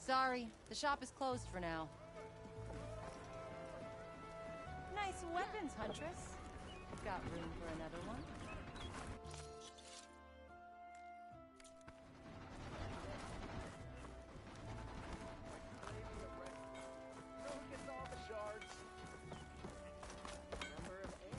Sorry, the shop is closed for now. Nice weapons, Huntress. Got room for another one? Who gets all the shards? Number of eight.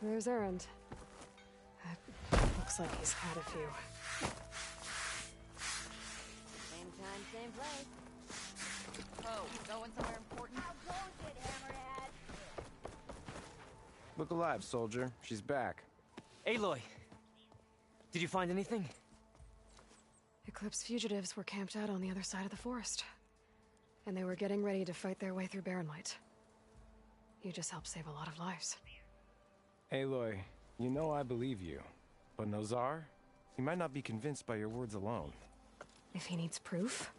There's Erend. Looks like he's had a few. Same time, same place. Oh, going somewhere important? How goes it, Hammerhead? Look alive, soldier. She's back. Aloy! Did you find anything? Eclipse fugitives were camped out on the other side of the forest. And they were getting ready to fight their way through Barren Light. You just helped save a lot of lives. Aloy, you know I believe you. But Nozar? He might not be convinced by your words alone. If he needs proof,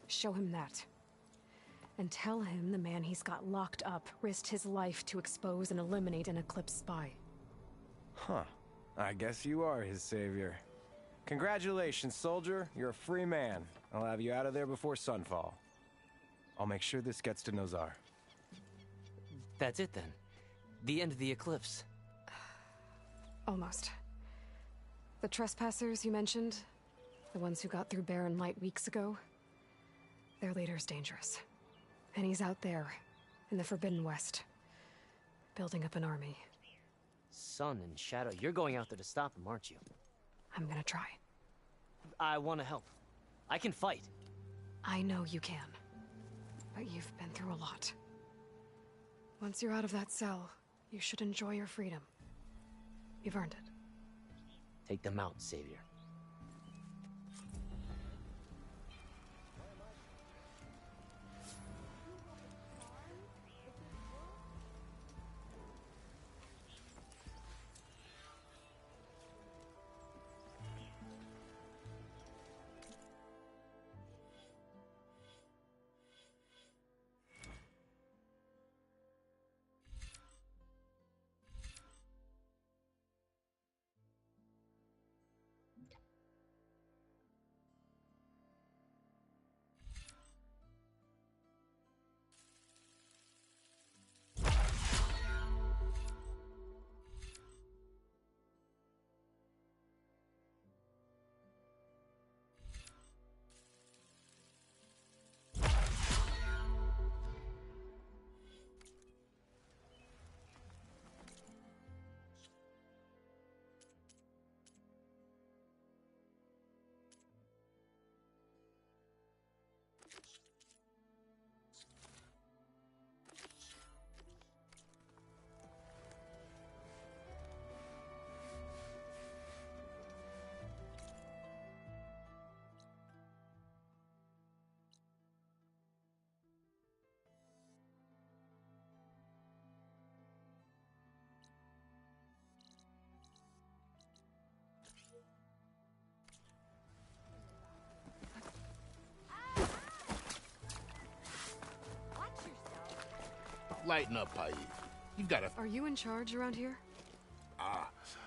show him that. And tell him the man he's got locked up risked his life to expose and eliminate an Eclipse spy. Huh. I guess you are his savior. Congratulations, soldier. You're a free man. I'll have you out of there before sunfall. I'll make sure this gets to Nozar. That's it then. The end of the Eclipse. Almost. The trespassers you mentioned, the ones who got through Barren Light weeks ago, their leader's dangerous. And he's out there, in the Forbidden West, building up an army. Sun and Shadow, you're going out there to stop him, aren't you? I'm gonna try. I want to help. I can fight. I know you can. But you've been through a lot. Once you're out of that cell, you should enjoy your freedom. You've earned it. Take them out, Savior. Watch yourself. Lighten up, Pai. You've got a... Are you in charge around here?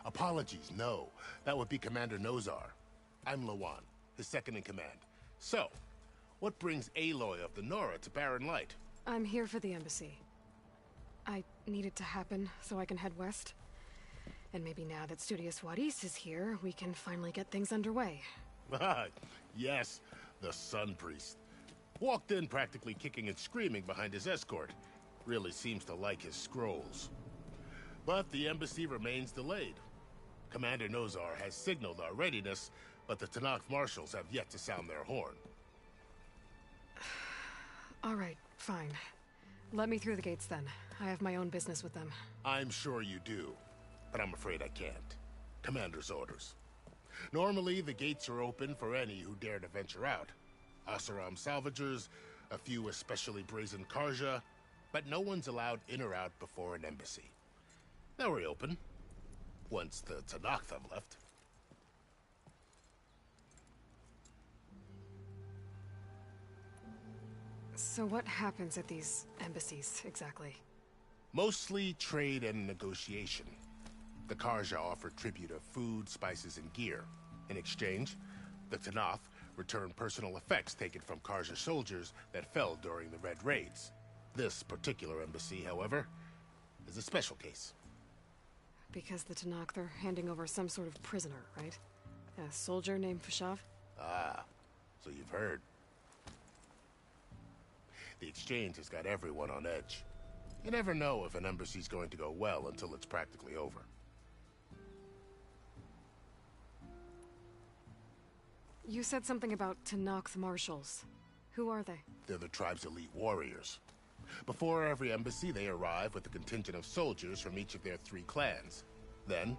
Apologies, no. That would be Commander Nozar. I'm Lawan, his second in command. So, what brings Aloy of the Nora to Barren Light? I'm here for the embassy. I need it to happen so I can head west. And maybe now that Studious Wadis is here, we can finally get things underway. Yes, the Sun Priest. Walked in practically kicking and screaming behind his escort. Really seems to like his scrolls. But the embassy remains delayed. Commander Nozar has signaled our readiness, but the Tenakth marshals have yet to sound their horn. All right, fine. Let me through the gates then. I have my own business with them. I'm sure you do, but I'm afraid I can't. Commander's orders. Normally, the gates are open for any who dare to venture out. Asaram salvagers, a few especially brazen Karja, but no one's allowed in or out before an embassy. They'll reopen once the Tanakh have left. So what happens at these embassies, exactly? Mostly trade and negotiation. The Karja offer tribute of food, spices, and gear. In exchange, the Tanakh return personal effects taken from Karja soldiers that fell during the Red Raids. This particular embassy, however, is a special case. Because the Tanakh, they're handing over some sort of prisoner, right? A soldier named Fashav? Ah, so you've heard. The exchange has got everyone on edge. You never know if an embassy's going to go well until it's practically over. You said something about Tanakh marshals. Who are they? They're the tribe's elite warriors. Before every embassy, they arrive with a contingent of soldiers from each of their 3 clans. Then,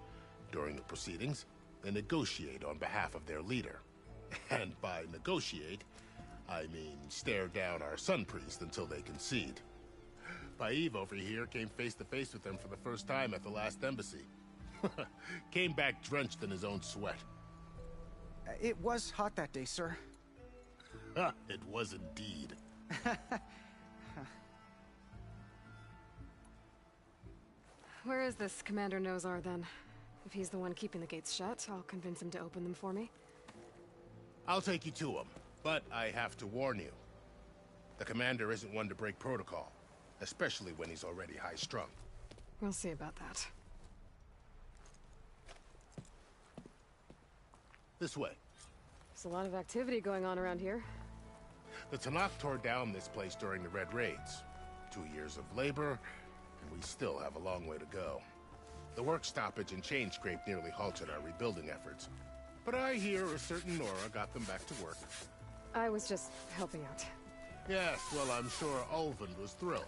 during the proceedings, they negotiate on behalf of their leader. And by negotiate, I mean stare down our Sun Priest until they concede. Paiv over here came face to face with them for the first time at the last embassy. Came back drenched in his own sweat. It was hot that day, sir. It was indeed. Where is this Commander Nozar, then? If he's the one keeping the gates shut, I'll convince him to open them for me. I'll take you to him, but I have to warn you. The commander isn't one to break protocol, especially when he's already high-strung. We'll see about that. This way. There's a lot of activity going on around here. The Tanakh tore down this place during the Red Raids. 2 years of labor, and we still have a long way to go. The work stoppage and chain scrape nearly halted our rebuilding efforts. But I hear a certain Nora got them back to work. I was just helping out. Yes, well, I'm sure Ulvund was thrilled.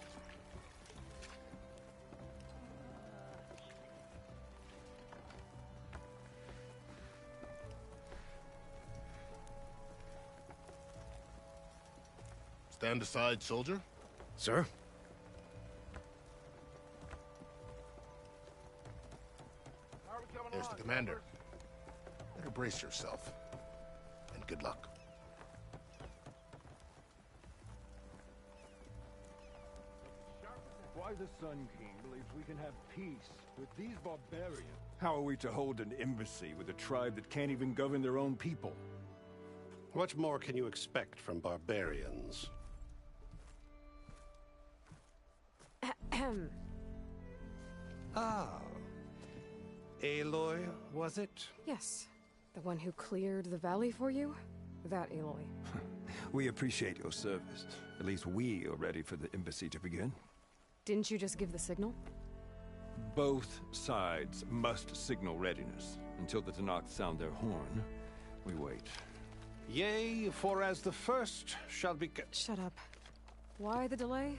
Stand aside, soldier. Sir? There's the commander. Better brace yourself. And good luck. Why the Sun King believes we can have peace with these barbarians. How are we to hold an embassy with a tribe that can't even govern their own people? What more can you expect from barbarians? Ah. Aloy, was it? Yes. The one who cleared the valley for you? That Aloy. We appreciate your service. At least we are ready for the embassy to begin. Didn't you just give the signal? Both sides must signal readiness. Until the Tanakh sound their horn, we wait. Yea, for as the first shall be... Shut up. Why the delay?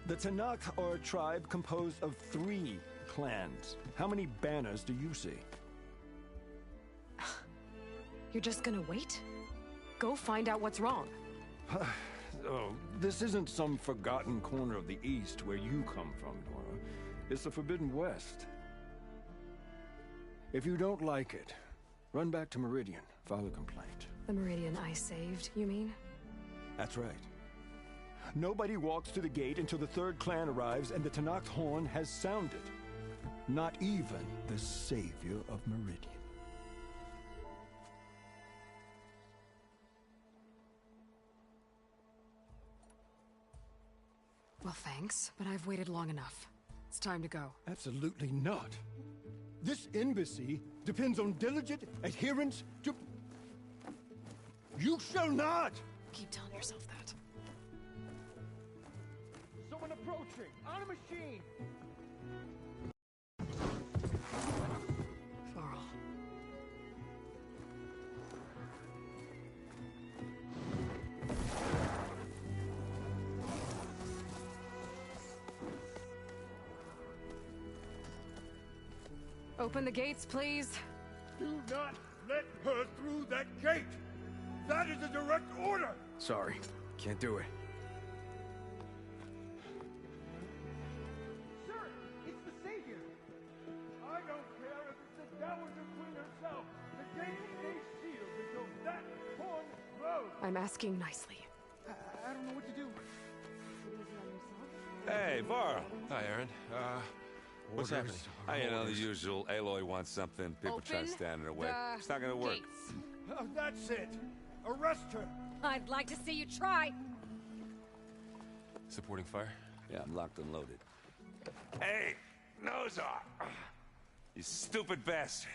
The Tanakh are a tribe composed of 3 clans. How many banners do you see? You're just gonna wait? Go find out what's wrong. Oh, this isn't some forgotten corner of the East where you come from, Nora. It's the Forbidden West. If you don't like it, run back to Meridian, file a complaint. The Meridian I saved, you mean? That's right. Nobody walks to the gate until the 3rd clan arrives and the Tanakh horn has sounded. Not even the savior of Meridian. Well, thanks, but I've waited long enough. It's time to go. Absolutely not. This embassy depends on diligent adherence to... You shall not! Keep telling yourself that. Someone approaching! On a machine! Varl. Open the gates, please. Do not let her through that gate! That is a direct order! Sorry, can't do it. Sir, it's the Savior! I don't care if it's the Dowager Queen herself. The gate stays sealed until that horn blows. I'm asking nicely. I don't know what to do. Hey, Varl. Hi, Aaron. What's happening? You know, the usual. Aloy wants something. People try to stand in her way. It's not gonna work. Oh, that's it. Arrest her. I'd like to see you try. Supporting fire? Yeah, I'm locked and loaded. Hey, Nozar! You stupid bastard.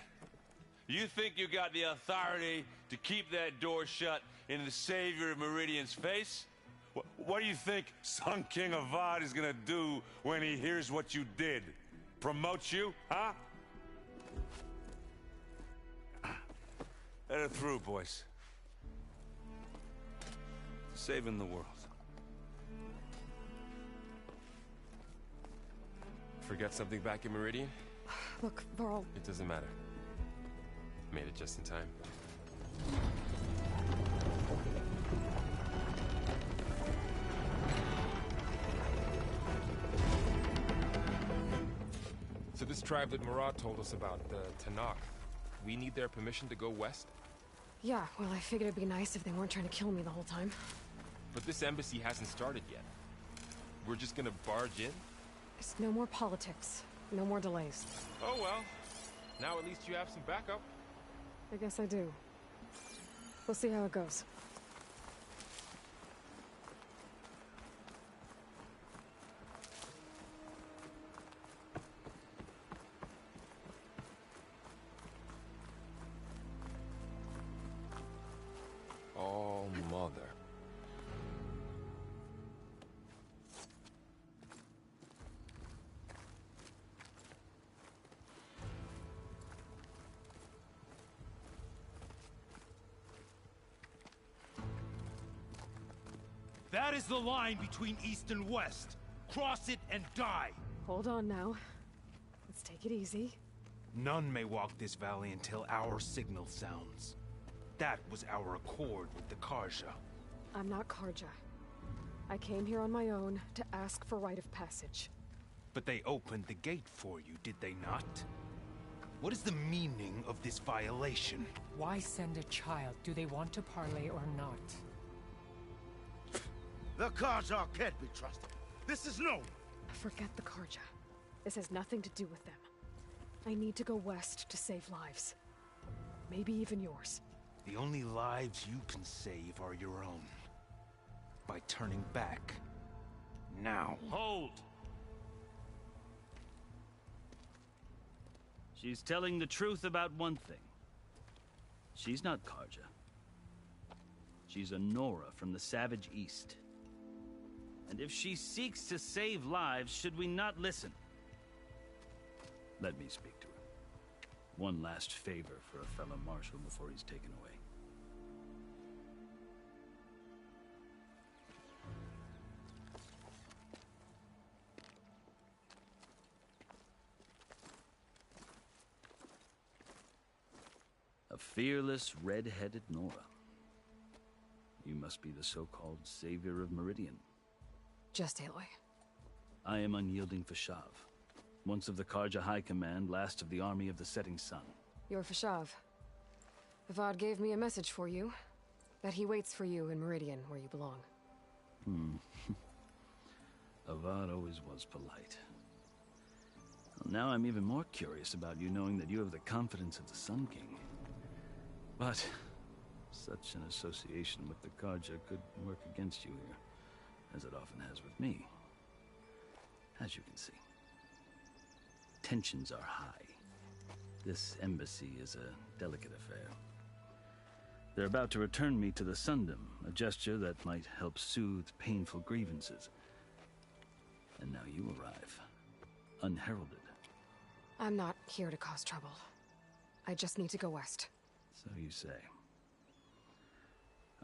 You think you got the authority to keep that door shut in the Savior of Meridian's face? What do you think Sun King Avad is gonna do when he hears what you did? Promote you, huh? Let her through, boys. Saving the world. Forget something back in Meridian? Look, Varl. It doesn't matter. Made it just in time. So this tribe that Murad told us about, the Tanakh, we need their permission to go west? Yeah, well, I figured it'd be nice if they weren't trying to kill me the whole time. But this embassy hasn't started yet. We're just gonna barge in? It's no more politics. No more delays. Oh well. Now at least you have some backup. I guess I do. We'll see how it goes. Oh, mother. That is the line between East and West. Cross it and die. Hold on now. Let's take it easy. None may walk this valley until our signal sounds. That was our accord with the Karja. I'm not Karja. I came here on my own to ask for rite of passage. But they opened the gate for you, did they not? What is the meaning of this violation? Why send a child? Do they want to parley or not? The Karja can't be trusted. This is no. Forget the Karja. This has nothing to do with them. I need to go west to save lives. Maybe even yours. The only lives you can save are your own. By turning back. Now. Hold! She's telling the truth about one thing. She's not Karja. She's a Nora from the Savage East. And if she seeks to save lives, should we not listen? Let me speak to her. One last favor for a fellow marshal before he's taken away. A fearless, red-headed Nora. You must be the so-called savior of Meridian. Just Aloy. I am unyielding Fashav. Once of the Karja High Command, last of the army of the Setting Sun. You're Fashav. Avad gave me a message for you. That he waits for you in Meridian, where you belong. Avad always was polite. Well, now I'm even more curious about you knowing that you have the confidence of the Sun King. But such an association with the Karja could work against you here, as it often has with me. As you can see. Tensions are high. This embassy is a delicate affair. They're about to return me to the Sundom, a gesture that might help soothe painful grievances. And now you arrive, unheralded. I'm not here to cause trouble. I just need to go west. So you say.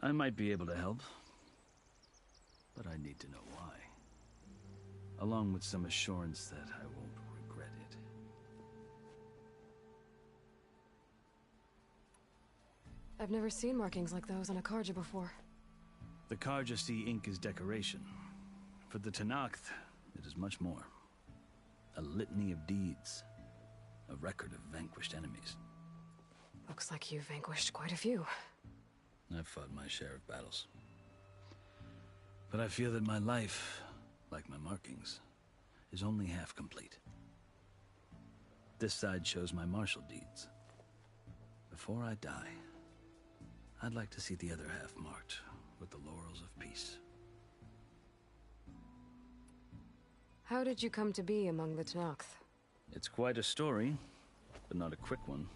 I might be able to help, but I need to know why. Along with some assurance that I won't regret it. I've never seen markings like those on a Karja before. The Karja see ink as decoration. For the Tenakth, it is much more. A litany of deeds. A record of vanquished enemies. Looks like you've vanquished quite a few. I've fought my share of battles. But I feel that my life, like my markings, is only half complete. This side shows my martial deeds. Before I die, I'd like to see the other half marked with the laurels of peace. How did you come to be among the Tenakth? It's quite a story, but not a quick one.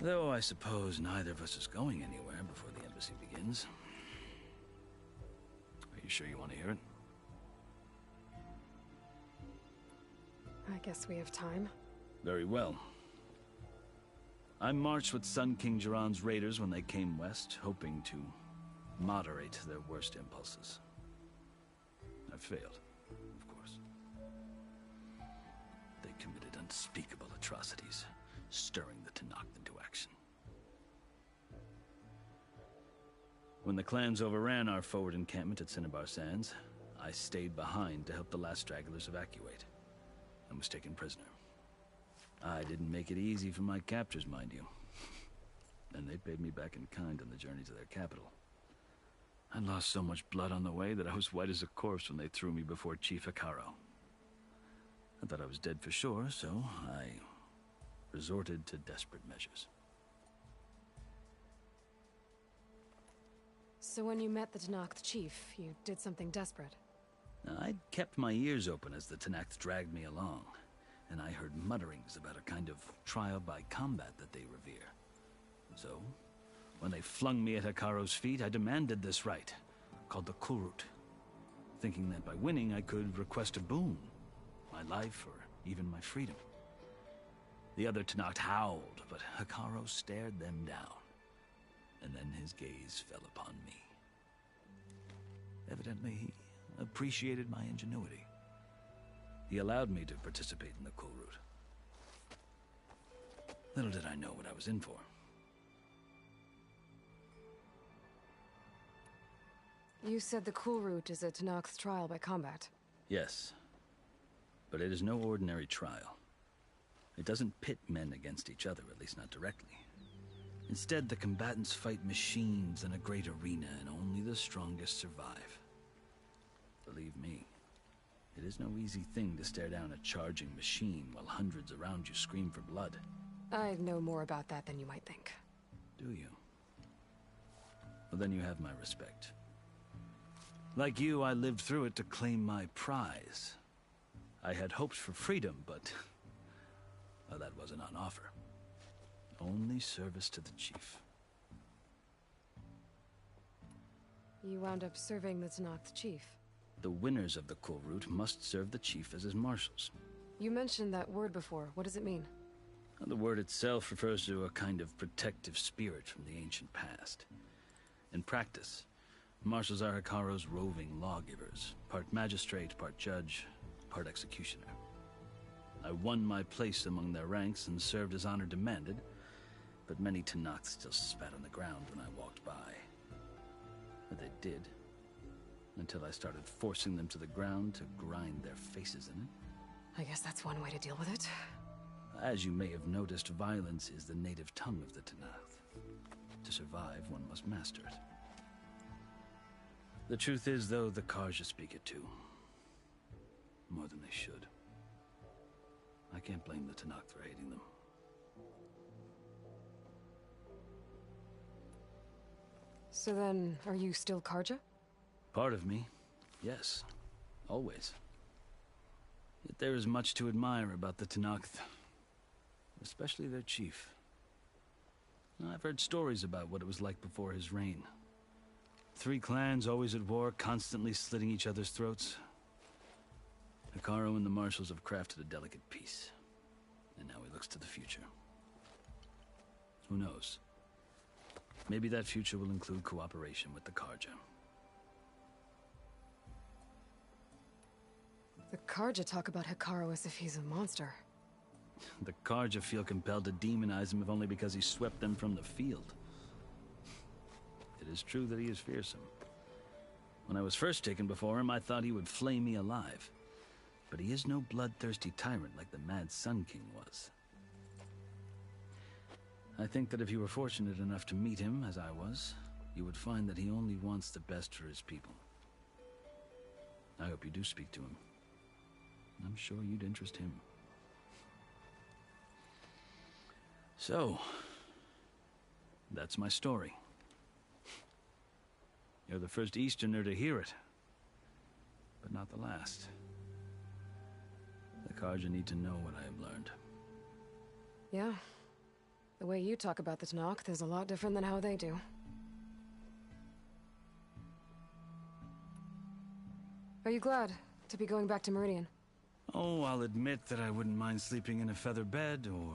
Though I suppose neither of us is going anywhere before the embassy begins. Are you sure you want to hear it? I guess we have time. Very well. I marched with Sun King Jiran's raiders when they came west, hoping to moderate their worst impulses. I failed, of course. They committed unspeakable atrocities, stirring the Tenakth into action. When the clans overran our forward encampment at Cinnabar Sands, I stayed behind to help the last stragglers evacuate, and was taken prisoner. I didn't make it easy for my captors, mind you. And they paid me back in kind on the journey to their capital. I lost so much blood on the way that I was white as a corpse when they threw me before Chief Hekarro. I thought I was dead for sure, so I resorted to desperate measures. So when you met the Tenakth chief, you did something desperate? I'd kept my ears open as the Tenakth dragged me along, and I heard mutterings about a kind of trial by combat that they revere. So, when they flung me at Hekarro's feet, I demanded this right, called the Kulrut, thinking that by winning I could request a boon, my life or even my freedom. The other Tenakth howled, but Hekarro stared them down, and then his gaze fell upon me. Evidently, he appreciated my ingenuity. He allowed me to participate in the Kulrut. Little did I know what I was in for. You said the Kulrut is a Tenakth trial by combat. Yes, but it is no ordinary trial. It doesn't pit men against each other, at least not directly. Instead, the combatants fight machines in a great arena, and only the strongest survive. Believe me, it is no easy thing to stare down a charging machine while hundreds around you scream for blood. I know more about that than you might think. Do you? Well, then you have my respect. Like you, I lived through it to claim my prize. I had hoped for freedom, but well, that wasn't on offer. Only service to the chief. You wound up serving the Tenakth chief. The winners of the Kulrut must serve the chief as his marshals. You mentioned that word before. What does it mean? The word itself refers to a kind of protective spirit from the ancient past. In practice, marshals are Hekarro's roving lawgivers, part magistrate, part judge, part executioner. I won my place among their ranks and served as honor demanded, but many Tenakth still spat on the ground when I walked by. But they did, until I started forcing them to the ground to grind their faces in it. I guess that's one way to deal with it. As you may have noticed, violence is the native tongue of the Tenakth. To survive, one must master it. The truth is, though, the Karja speak it too. More than they should. I can't blame the Tenakth for hating them. So then, are you still Karja? Part of me, yes. Always. Yet there is much to admire about the Tenakth. Especially their chief. I've heard stories about what it was like before his reign. 3 clans always at war, constantly slitting each other's throats. Hekarro and the marshals have crafted a delicate peace. And now he looks to the future. Who knows? Maybe that future will include cooperation with the Karja. The Karja talk about Hekarro as if he's a monster. The Karja feel compelled to demonize him if only because he swept them from the field. It is true that he is fearsome. When I was first taken before him, I thought he would flay me alive. But he is no bloodthirsty tyrant like the Mad Sun King was. I think that if you were fortunate enough to meet him, as I was, you would find that he only wants the best for his people. I hope you do speak to him. I'm sure you'd interest him. So, that's my story. You're the first Easterner to hear it, but not the last. The Karja need to know what I have learned. Yeah. The way you talk about the Tenakth is a lot different than how they do. Are you glad to be going back to Meridian? Oh, I'll admit that I wouldn't mind sleeping in a feather bed or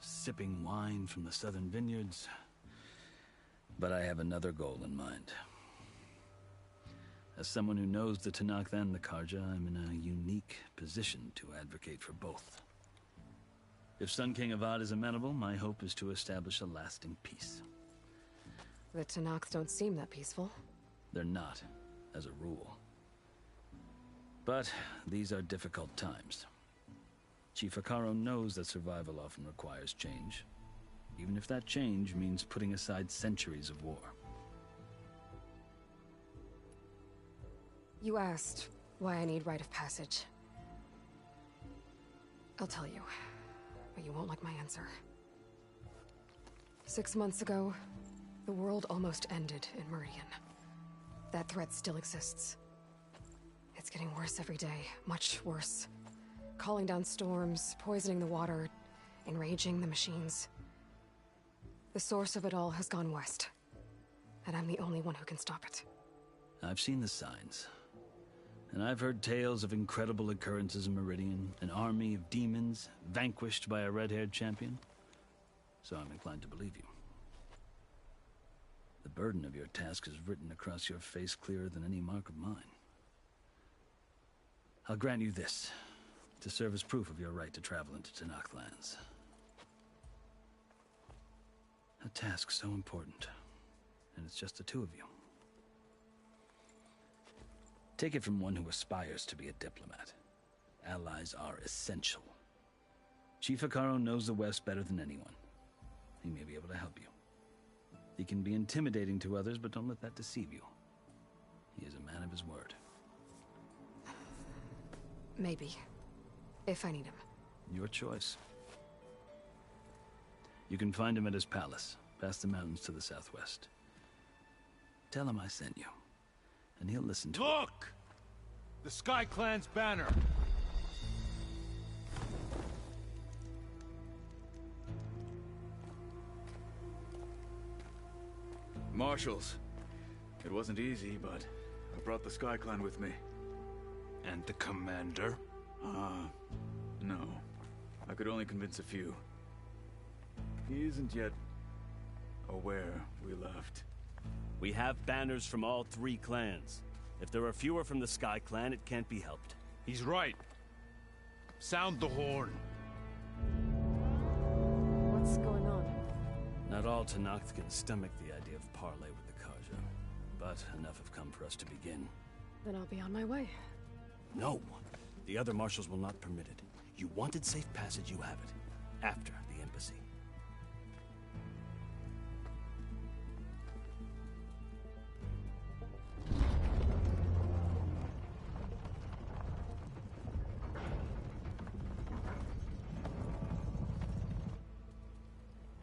sipping wine from the southern vineyards. But I have another goal in mind. As someone who knows the Tenakth and the Karja, I'm in a unique position to advocate for both. If Sun King Avad is amenable, my hope is to establish a lasting peace. The Tenakth don't seem that peaceful. They're not, as a rule. But these are difficult times. Chief Hekarro knows that survival often requires change, even if that change means putting aside centuries of war. You asked why I need rite of passage. I'll tell you, but you won't like my answer. 6 months ago, the world almost ended in Meridian. That threat still exists. It's getting worse every day, much worse. Calling down storms, poisoning the water, enraging the machines. The source of it all has gone west, and I'm the only one who can stop it. I've seen the signs. And I've heard tales of incredible occurrences in Meridian, an army of demons vanquished by a red-haired champion. So I'm inclined to believe you. The burden of your task is written across your face clearer than any mark of mine. I'll grant you this, to serve as proof of your right to travel into Tenakth lands. A task so important, and it's just the two of you. Take it from one who aspires to be a diplomat. Allies are essential. Chief Hekarro knows the West better than anyone. He may be able to help you. He can be intimidating to others, but don't let that deceive you. He is a man of his word. Maybe. If I need him. Your choice. You can find him at his palace, past the mountains to the southwest. Tell him I sent you, and he'll listen to Look! The Sky Clan's banner! Marshals. It wasn't easy, but I brought the Sky Clan with me. And the commander? No. I could only convince a few. He isn't yet aware we left. We have banners from all 3 clans. If there are fewer from the Sky Clan, it can't be helped. He's right. Sound the horn. What's going on? Not all Tenakth can stomach the idea of parley with the Karja, but enough have come for us to begin. Then I'll be on my way. No. The other marshals will not permit it. You wanted safe passage, you have it. After the embassy.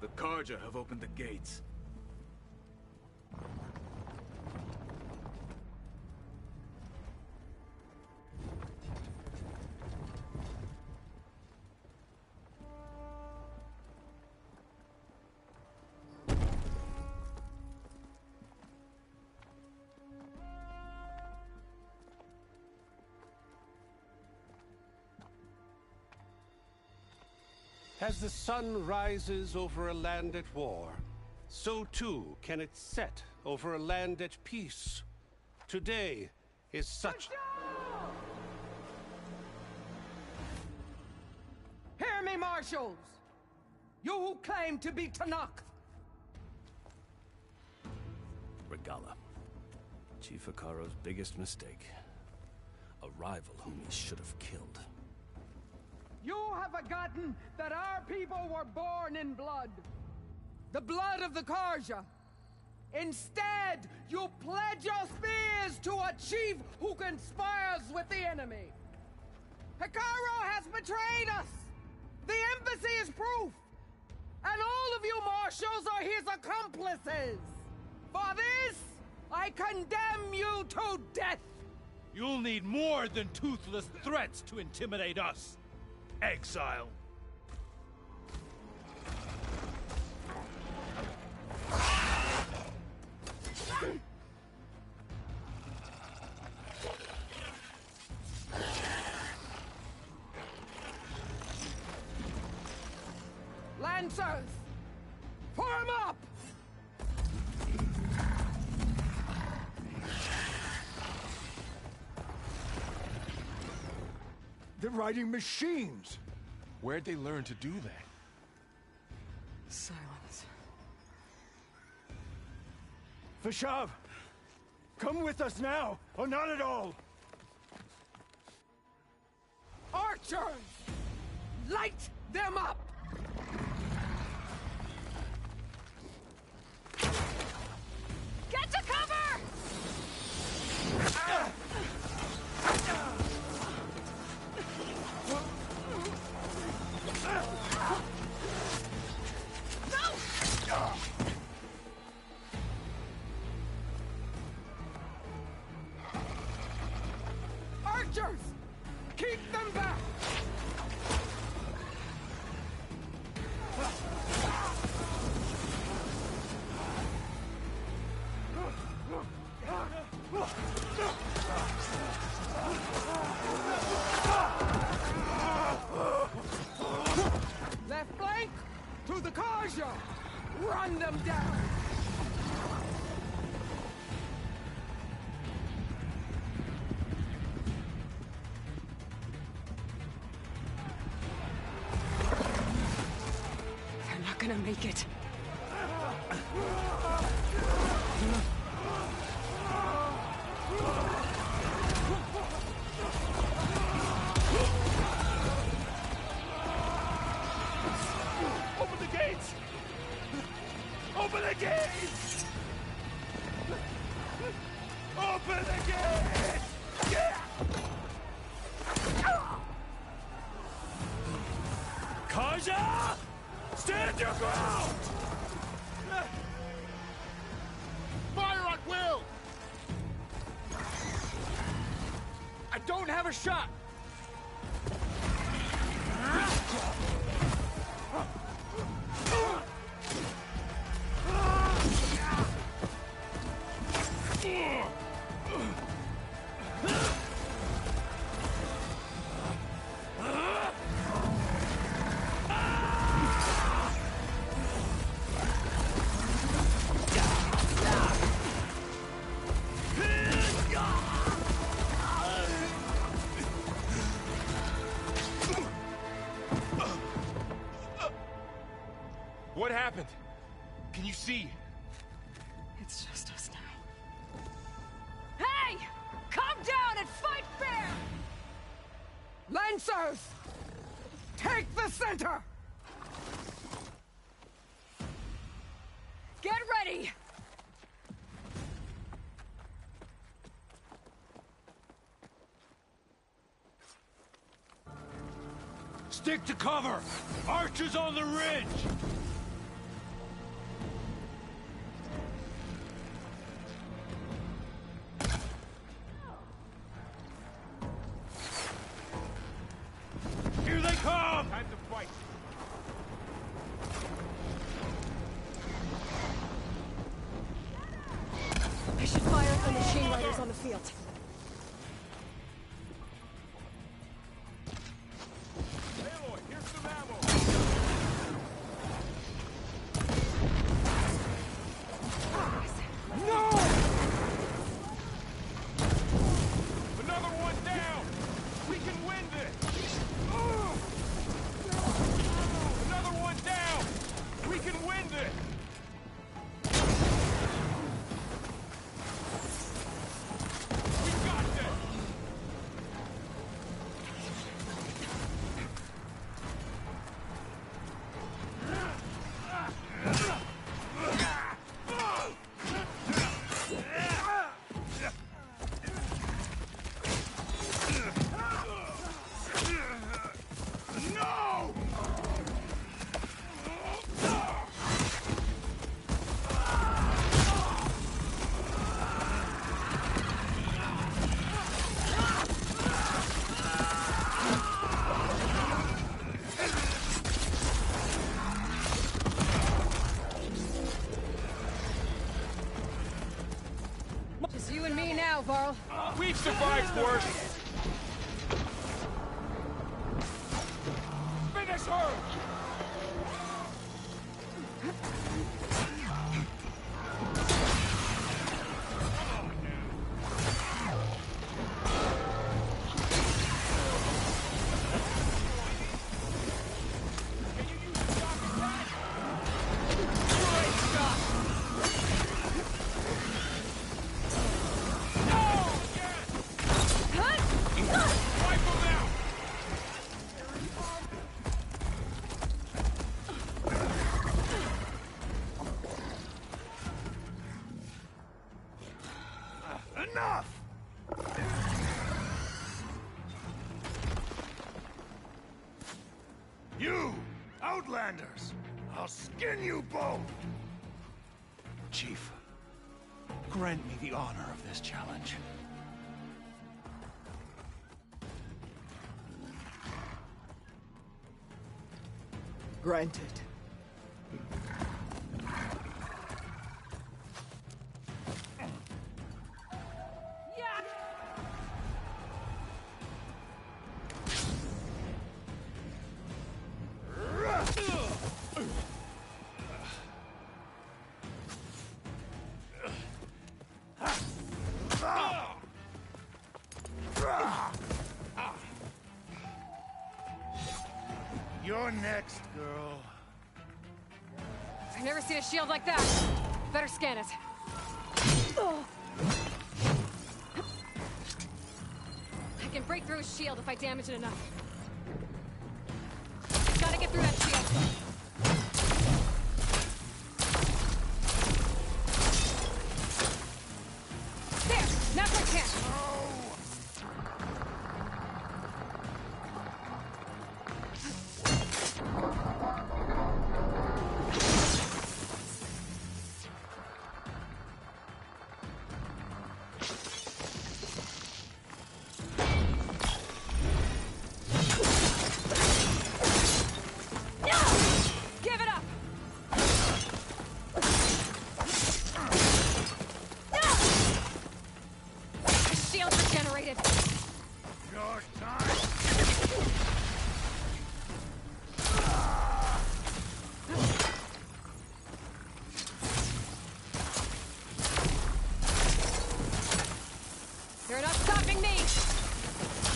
The Karja have opened the gates. As the sun rises over a land at war, so too can it set over a land at peace. Today is such... Hear me, marshals! You who claim to be Tanakh! Regala. Chief Hikaro's biggest mistake. A rival whom he should have killed. You have forgotten that our people were born in blood. The blood of the Karja. Instead, you pledge your spears to a chief who conspires with the enemy. Hikaro has betrayed us! The embassy is proof! And all of you marshals are his accomplices! For this, I condemn you to death! You'll need more than toothless threats to intimidate us. Exile. Lancers! Form up! They're riding machines! Where'd they learn to do that? Silence. Fashav! Come with us now, or not at all! Archers! Light them up! Get to cover! Archers! Keep them back! Left flank to the Karja! Run them down! They're not gonna make it. Open the gates! Open the gates! Open the gates! Yeah! Karja! Stand your ground! Fire at will! I don't have a shot! What happened? Can you see? It's just us now. Hey! Calm down and fight fair! Lancers! Take the center! Get ready! Stick to cover! Archers on the ridge! Here they come! Time to fight. I should fire at the machine riders on the field. Aloy, here's some ammo. No! Another one down. We can win this. now, Varl. We've survived worse. Finish her! Enough! You, Outlanders! I'll skin you both! Chief, grant me the honor of this challenge. Granted. You're next, girl. I've never seen a shield like that. Better scan it. I can break through his shield if I damage it enough. Gotta get through that shield. There! Now's my chance! They're not stopping me!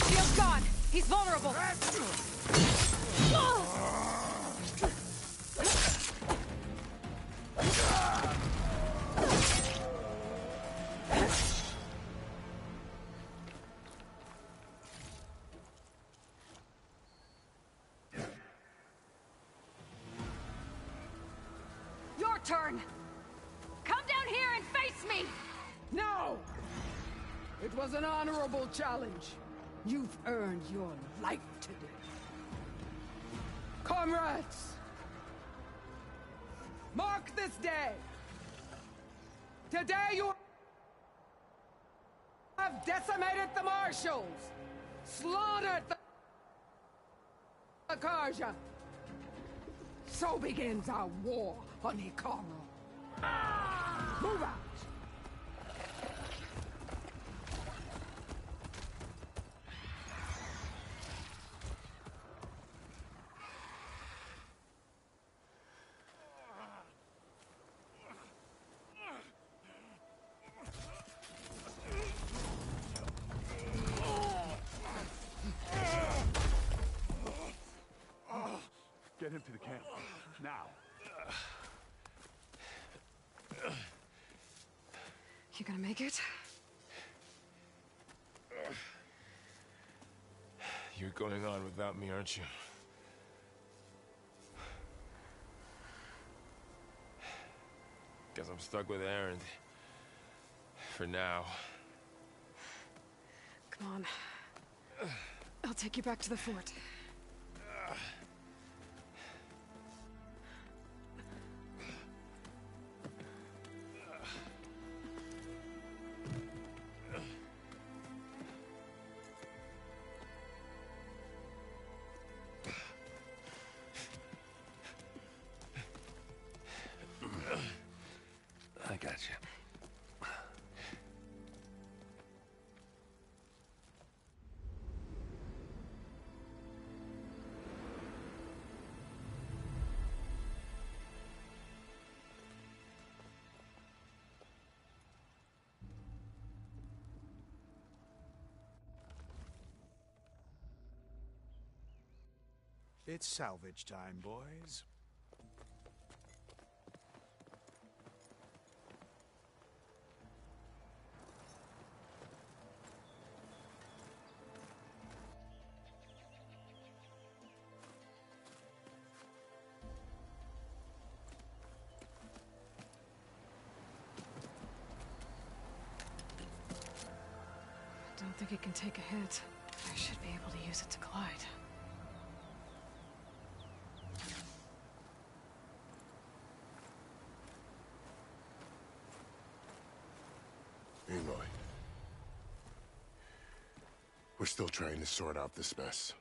Shield's gone! He's vulnerable! Your turn! Come down here and face me! No! It was an honorable challenge. You've earned your life today. Comrades! Mark this day! Today you have decimated the Marshals! Slaughtered the Karja! So begins our war on Hikaru. Move out! Get him to the camp. Now. You gonna make it? You're going on without me, aren't you? Guess I'm stuck with Erend. For now. Come on. I'll take you back to the fort. I got you. It's salvage time, boys. Don't think it can take a hit. I should be able to use it to glide. Aloy. We're still trying to sort out this mess.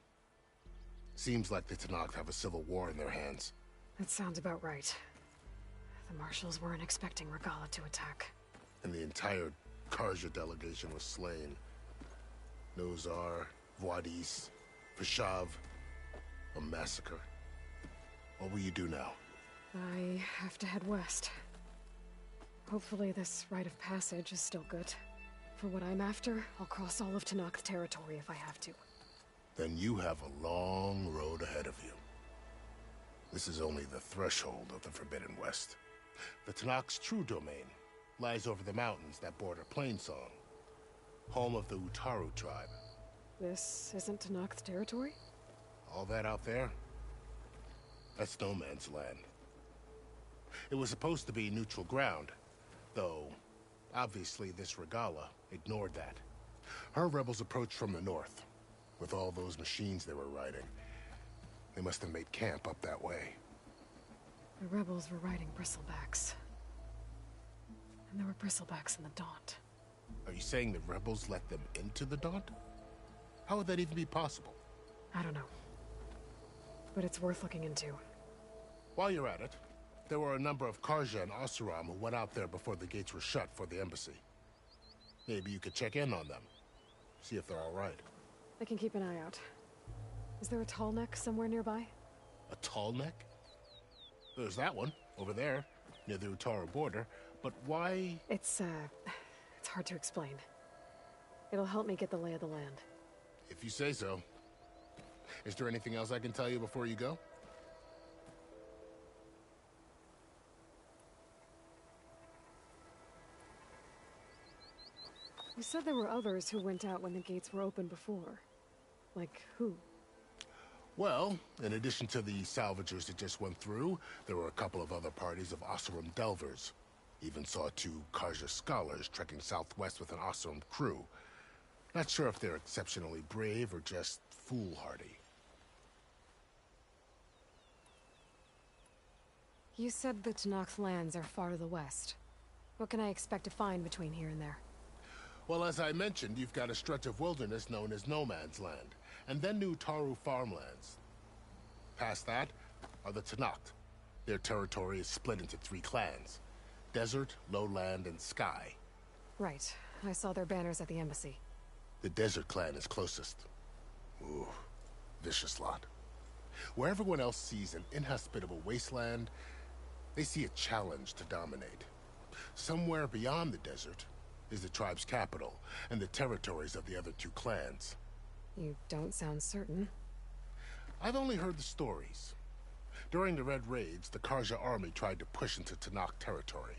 Seems like the Tenakth have a civil war in their hands. That sounds about right. The Marshals weren't expecting Regalla to attack. And the entire Karja delegation was slain. Nozar, Vuadis, Fashav. A massacre. What will you do now? I have to head west. Hopefully this rite of passage is still good. For what I'm after, I'll cross all of Tenakth territory if I have to. Then you have a long road ahead of you. This is only the threshold of the Forbidden West. The Tenakth's true domain lies over the mountains that border Plainsong, home of the Utaru tribe. This isn't Tenakth territory? All that out there? That's no man's land. It was supposed to be neutral ground, though obviously this Regalla ignored that. Her rebels approached from the north, with all those machines they were riding. They must have made camp up that way. The rebels were riding bristlebacks. And there were bristlebacks in the Daunt. Are you saying the rebels let them into the Daunt? How would that even be possible? I don't know. But it's worth looking into. While you're at it, there were a number of Karja and Oseram who went out there before the gates were shut for the embassy. Maybe you could check in on them. See if they're all right. I can keep an eye out. Is there a tall neck somewhere nearby? A tall neck? There's that one, over there, near the Utaru border. But why? It's hard to explain. It'll help me get the lay of the land. If you say so. Is there anything else I can tell you before you go? You said there were others who went out when the gates were open before. Like who? Well, in addition to the salvagers that just went through, there were a couple of other parties of Oseram delvers. Even saw 2 Karja scholars trekking southwest with an Oseram crew. Not sure if they're exceptionally brave or just foolhardy. You said the Tenakth lands are far to the west. What can I expect to find between here and there? Well, as I mentioned, you've got a stretch of wilderness known as No Man's Land, and then the Utaru farmlands. Past that are the Tenakth. Their territory is split into 3 clans: Desert, Lowland, and Sky. Right. I saw their banners at the embassy. The Desert clan is closest. Ooh, vicious lot. Where everyone else sees an inhospitable wasteland, they see a challenge to dominate. Somewhere beyond the desert is the tribe's capital, and the territories of the other 2 clans. You don't sound certain. I've only heard the stories. During the Red Raids, the Karja army tried to push into Tenakth territory,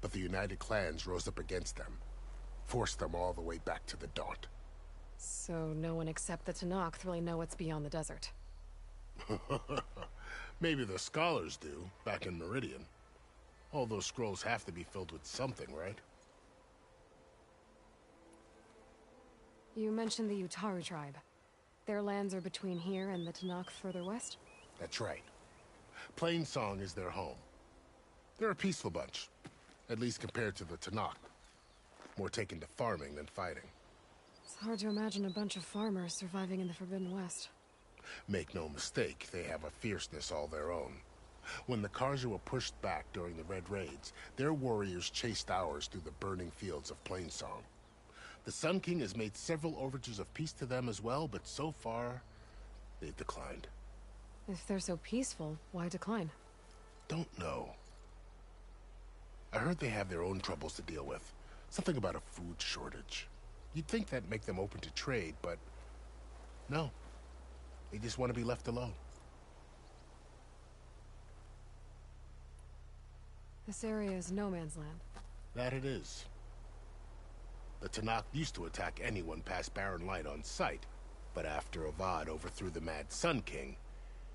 but the United Clans rose up against them, forced them all the way back to the Daunt. So no one except the Tenakth really know what's beyond the desert. Maybe the scholars do, back in Meridian. All those scrolls have to be filled with something, right? You mentioned the Utaru tribe. Their lands are between here and the Tenakth further west? That's right. Plainsong is their home. They're a peaceful bunch, at least compared to the Tenakth. More taken to farming than fighting. It's hard to imagine a bunch of farmers surviving in the Forbidden West. Make no mistake, they have a fierceness all their own. When the Karja were pushed back during the Red Raids, their warriors chased ours through the burning fields of Plainsong. The Sun King has made several overtures of peace to them as well, but so far, they've declined. If they're so peaceful, why decline? Don't know. I heard they have their own troubles to deal with. Something about a food shortage. You'd think that'd make them open to trade, but no. They just want to be left alone. This area is no man's land. That it is. The Tenakth used to attack anyone past Barren Light on sight, but after Avad overthrew the Mad Sun King,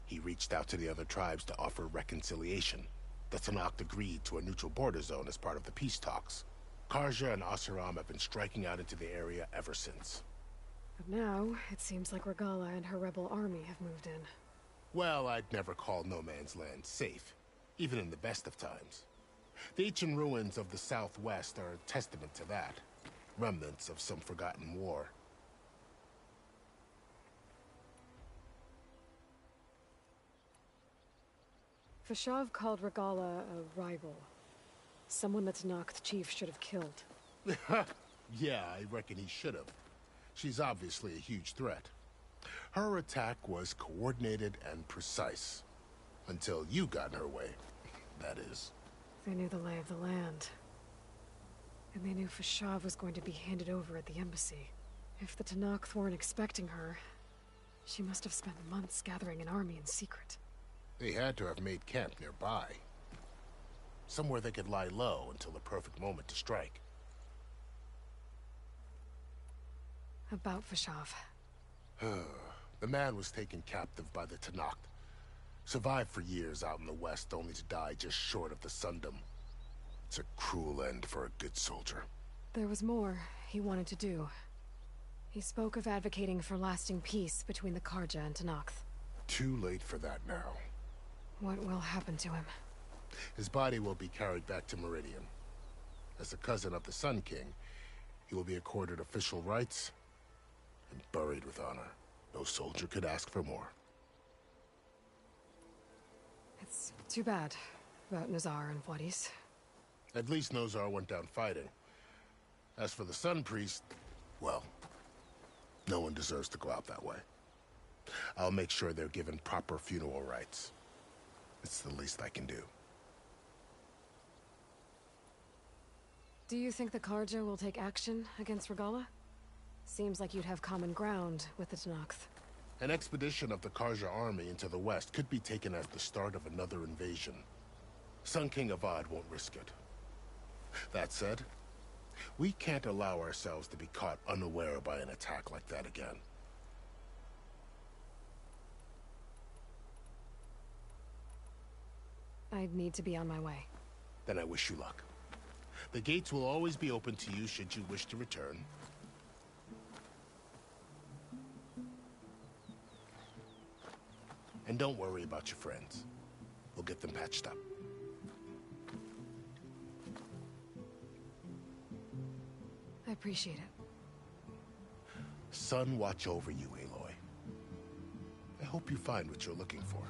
he reached out to the other tribes to offer reconciliation. The Tenakth agreed to a neutral border zone as part of the peace talks. Karja and Oseram have been striking out into the area ever since. But now, it seems like Regala and her rebel army have moved in. Well, I'd never call no man's land safe, even in the best of times. The ancient ruins of the Southwest are a testament to that. Remnants of some forgotten war. Fashav called Regala a rival. Someone the Tenakth chief should have killed. Yeah, I reckon he should have. She's obviously a huge threat. Her attack was coordinated and precise. Until you got in her way, that is. They knew the lay of the land. And they knew Fashav was going to be handed over at the embassy. If the Tenakth weren't expecting her, she must have spent months gathering an army in secret. They had to have made camp nearby. Somewhere they could lie low until the perfect moment to strike. About Fashav. The man was taken captive by the Tenakth. Survived for years out in the west, only to die just short of the Sundom. It's a cruel end for a good soldier. There was more he wanted to do. He spoke of advocating for lasting peace between the Karja and Tenakth. Too late for that now. What will happen to him? His body will be carried back to Meridian. As a cousin of the Sun King, he will be accorded official rights and buried with honor. No soldier could ask for more. It's too bad about Nazar and Wadis. At least Nozar went down fighting. As for the Sun Priest, well, no one deserves to go out that way. I'll make sure they're given proper funeral rites. It's the least I can do. Do you think the Karja will take action against Regala? Seems like you'd have common ground with the Tenakth. An expedition of the Karja army into the west could be taken as the start of another invasion. Sun King Avad won't risk it. That said, we can't allow ourselves to be caught unaware by an attack like that again. I'd need to be on my way. Then I wish you luck. The gates will always be open to you should you wish to return. And don't worry about your friends. We'll get them patched up. I appreciate it. Sun watch over you, Aloy. I hope you find what you're looking for.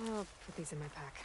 I'll put these in my pack.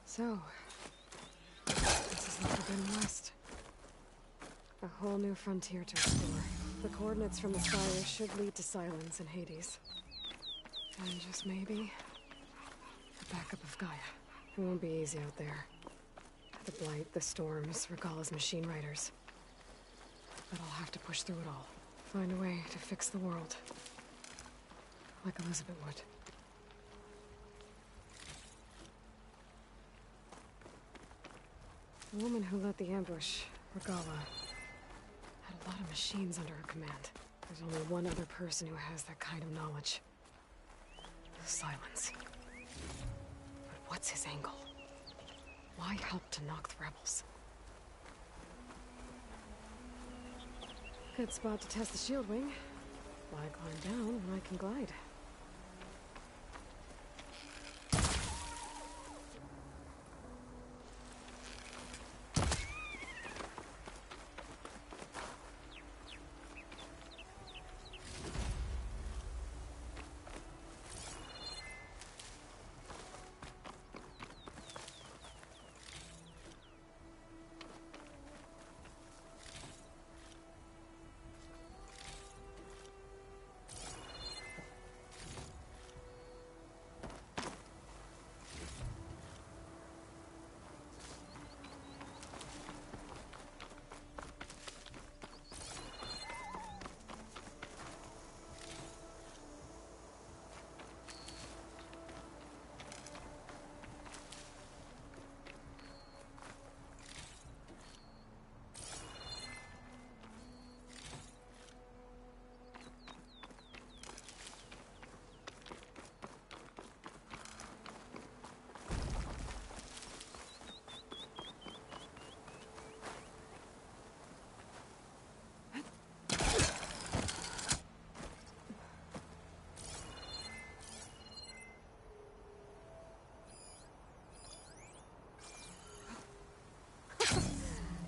So, this is the Forbidden West. A whole new frontier to explore. The coordinates from the Spire should lead to Silence and Hades. And just maybe, the backup of Gaia. It won't be easy out there. The Blight, the Storms, Regala's machine riders. But I'll have to push through it all. Find a way to fix the world. Like Elizabeth would. The woman who led the ambush, Regala, had a lot of machines under her command. There's only one other person who has that kind of knowledge. Silence. But what's his angle? Why help Tenakth rebels? Good spot to test the shield wing. Why climb down when I can glide?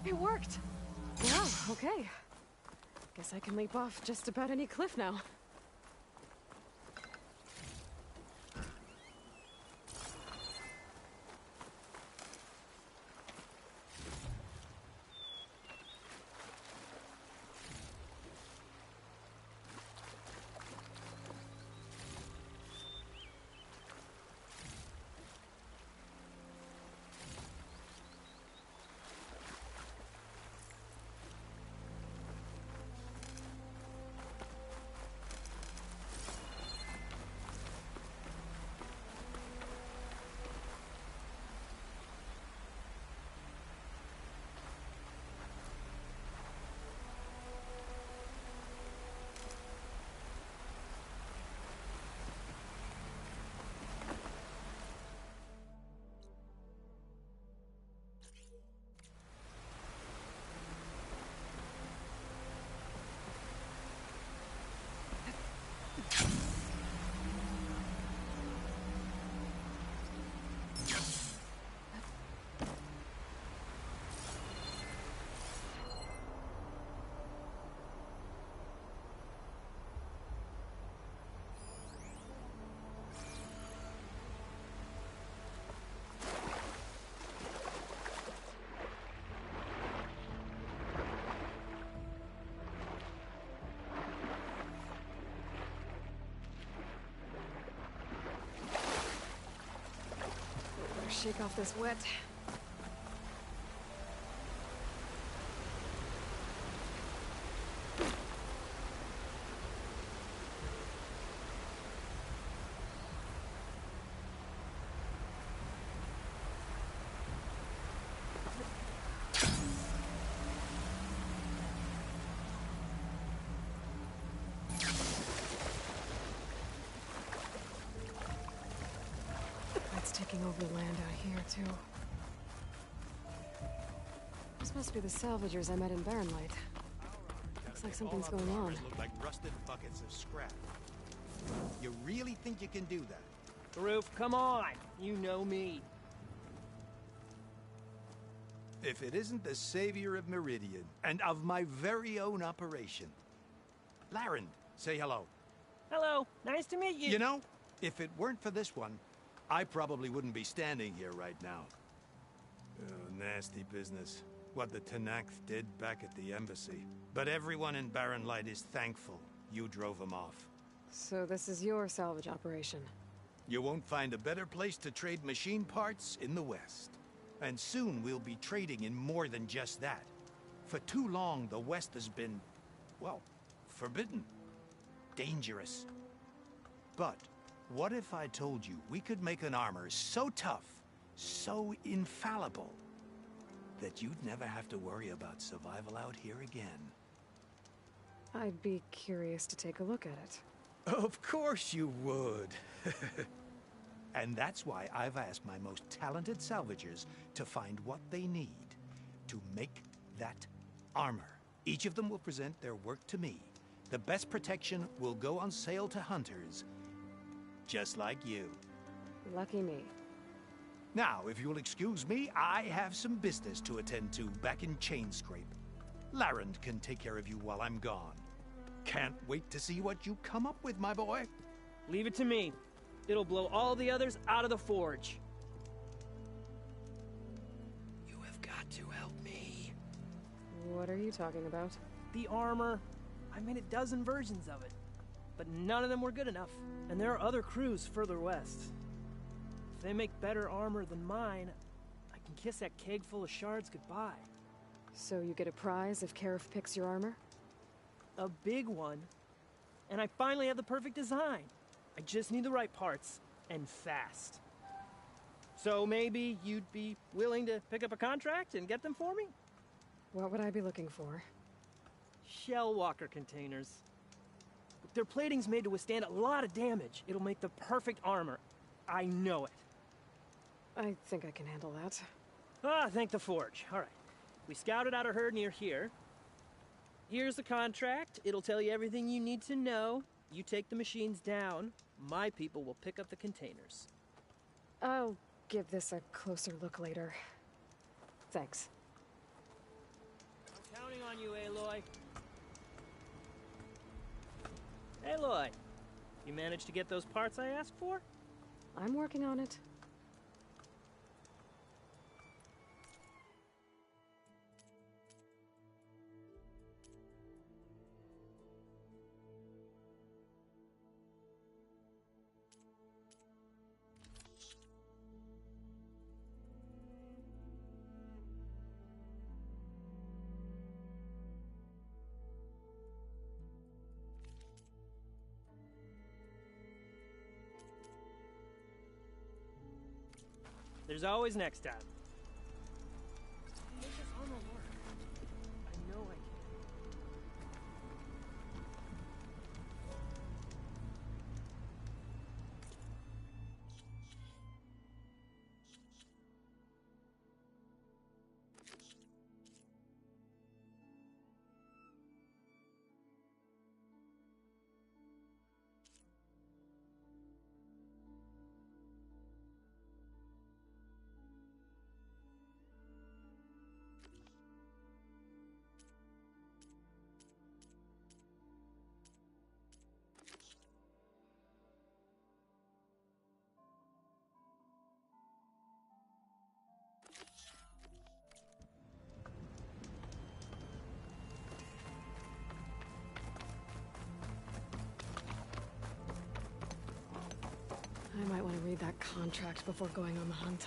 It worked! Wow, okay. Guess I can leap off just about any cliff now. Shake off this wet. Taking over the land out here, too. This must be the salvagers I met in Barren Light. Looks like something's going on. Look like rusted buckets of scrap. You really think you can do that? Karuf, come on! You know me. If it isn't the savior of Meridian, and of my very own operation. Laren, say hello. Hello, nice to meet you. You know, if it weren't for this one, I probably wouldn't be standing here right now. Oh, nasty business. What the Tenakth did back at the embassy. But everyone in Barren Light is thankful you drove them off. So this is your salvage operation? You won't find a better place to trade machine parts in the West. And soon we'll be trading in more than just that. For too long, the West has been, well, forbidden. Dangerous. But what if I told you we could make an armor so tough, so infallible, that you'd never have to worry about survival out here again? I'd be curious to take a look at it. Of course you would. And that's why I've asked my most talented salvagers to find what they need to make that armor. Each of them will present their work to me. The best protection will go on sale to hunters, just like you. Lucky me. Now, if you'll excuse me, I have some business to attend to back in Chainscrape. Laren can take care of you while I'm gone. Can't wait to see what you come up with, my boy. Leave it to me. It'll blow all the others out of the forge. You have got to help me. What are you talking about? The armor. I made a dozen versions of it. But none of them were good enough. And there are other crews further west. If they make better armor than mine, I can kiss that keg full of shards goodbye. So you get a prize if Karif picks your armor? A big one. And I finally have the perfect design. I just need the right parts, and fast. So maybe you'd be willing to pick up a contract and get them for me? What would I be looking for? Shell walker containers. Their plating's made to withstand a lot of damage. It'll make the perfect armor. I know it. I think I can handle that. Ah, thank the forge. All right. We scouted out a herd near here. Here's the contract. It'll tell you everything you need to know. You take the machines down. My people will pick up the containers. I'll give this a closer look later. Thanks. Counting on you, Aloy. Aloy, you managed to get those parts I asked for? I'm working on it. There's always next time. Make this armor work. I know I can. I might want to read that contract before going on the hunt.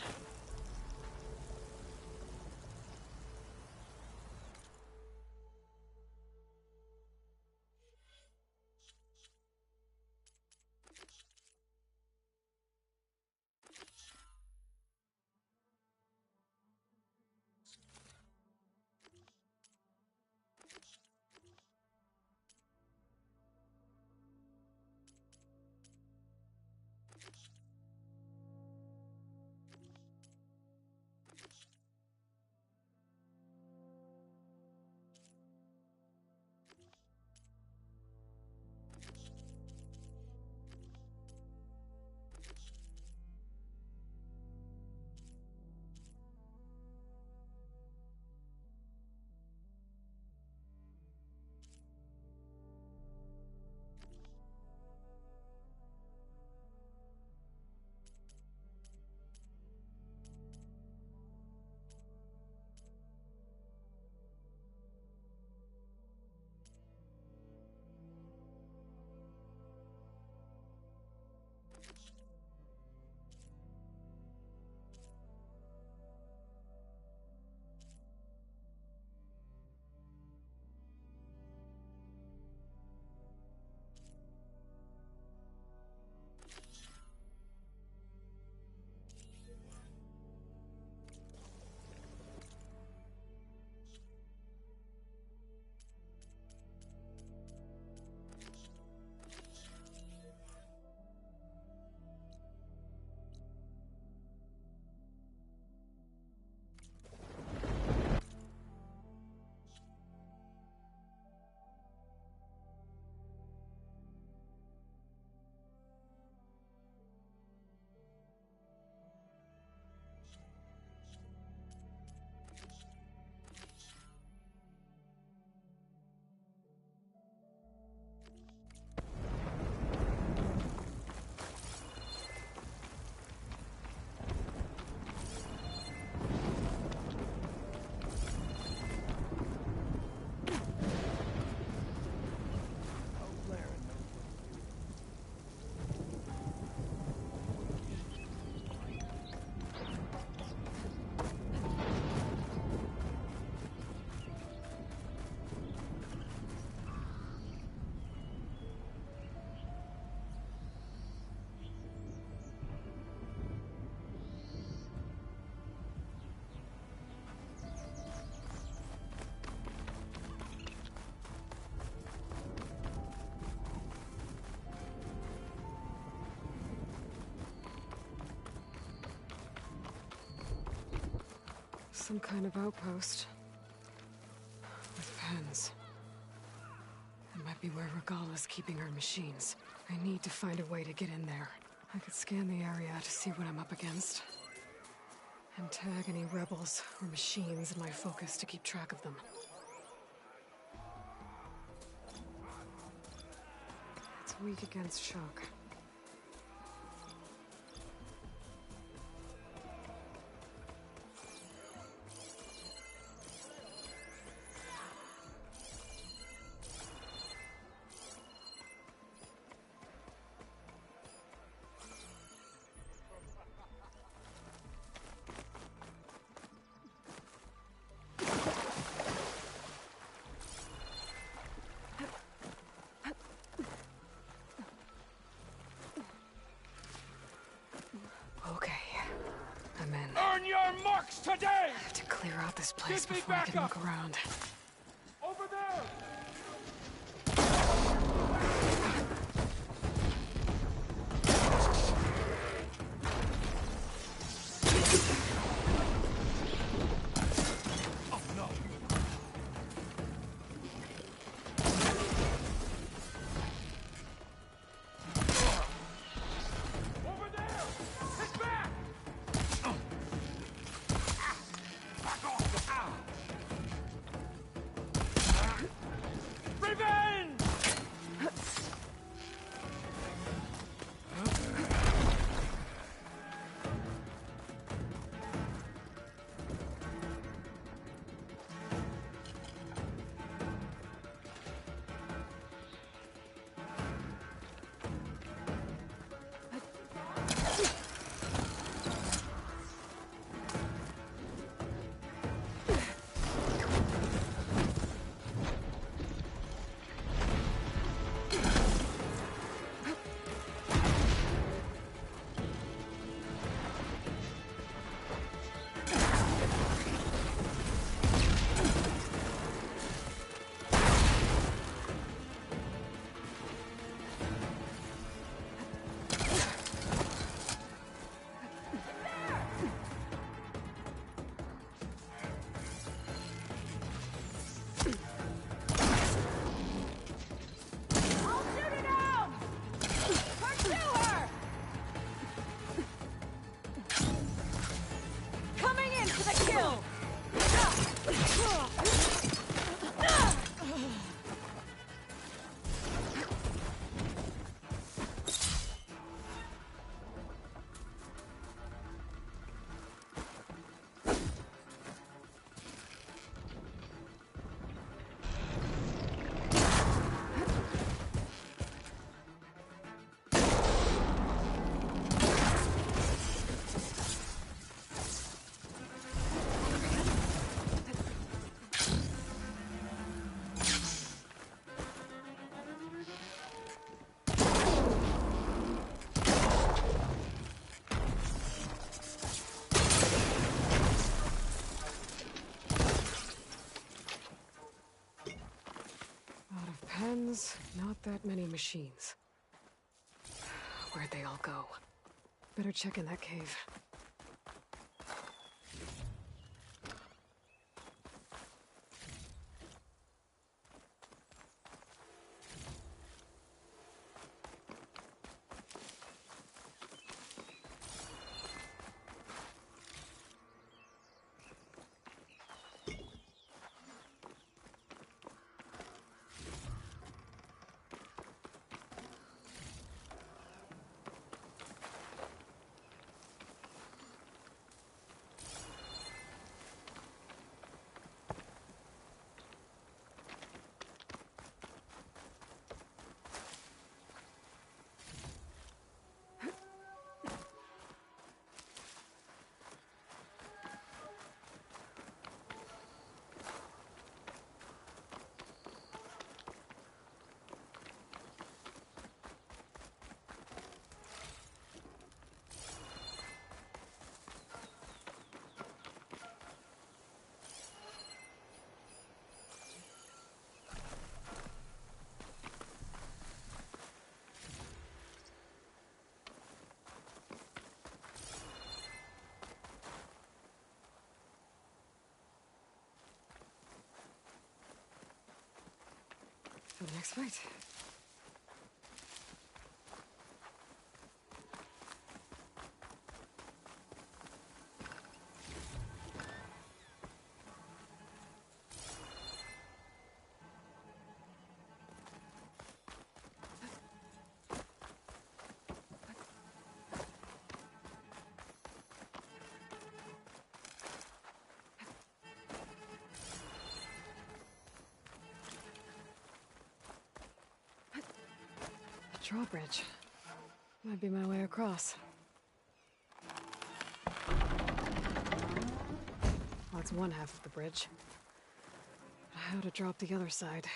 Some kind of outpost. With pens. That might be where Regala's keeping her machines. I need to find a way to get in there. I could scan the area to see what I'm up against. And tag any rebels or machines in my focus to keep track of them. Weak against shock. Okay, I'm in. Earn your marks today! I have to clear out this place Get me before I back can up. look around. Over there! Pens, not that many machines. Where'd they all go? Better check in that cave. For the next fight. drawbridge. Might be my way across. Well, that's one half of the bridge. How to drop the other side?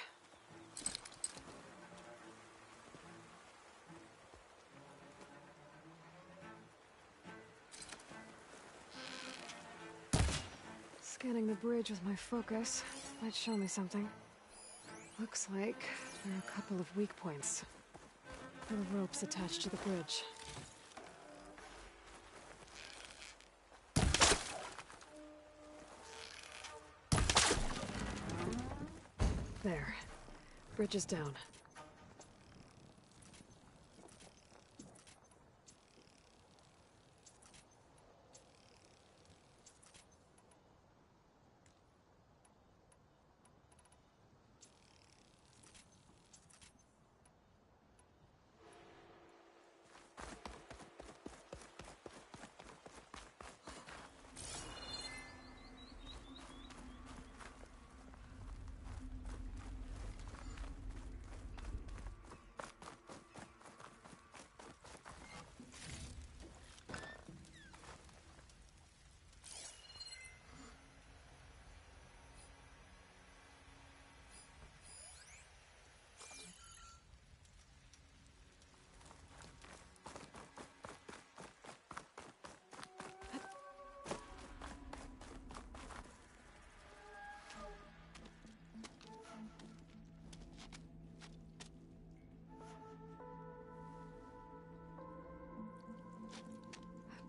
Scanning the bridge with my focus might show me something. Looks like there are a couple of weak points. There are ropes attached to the bridge. There. Bridge is down.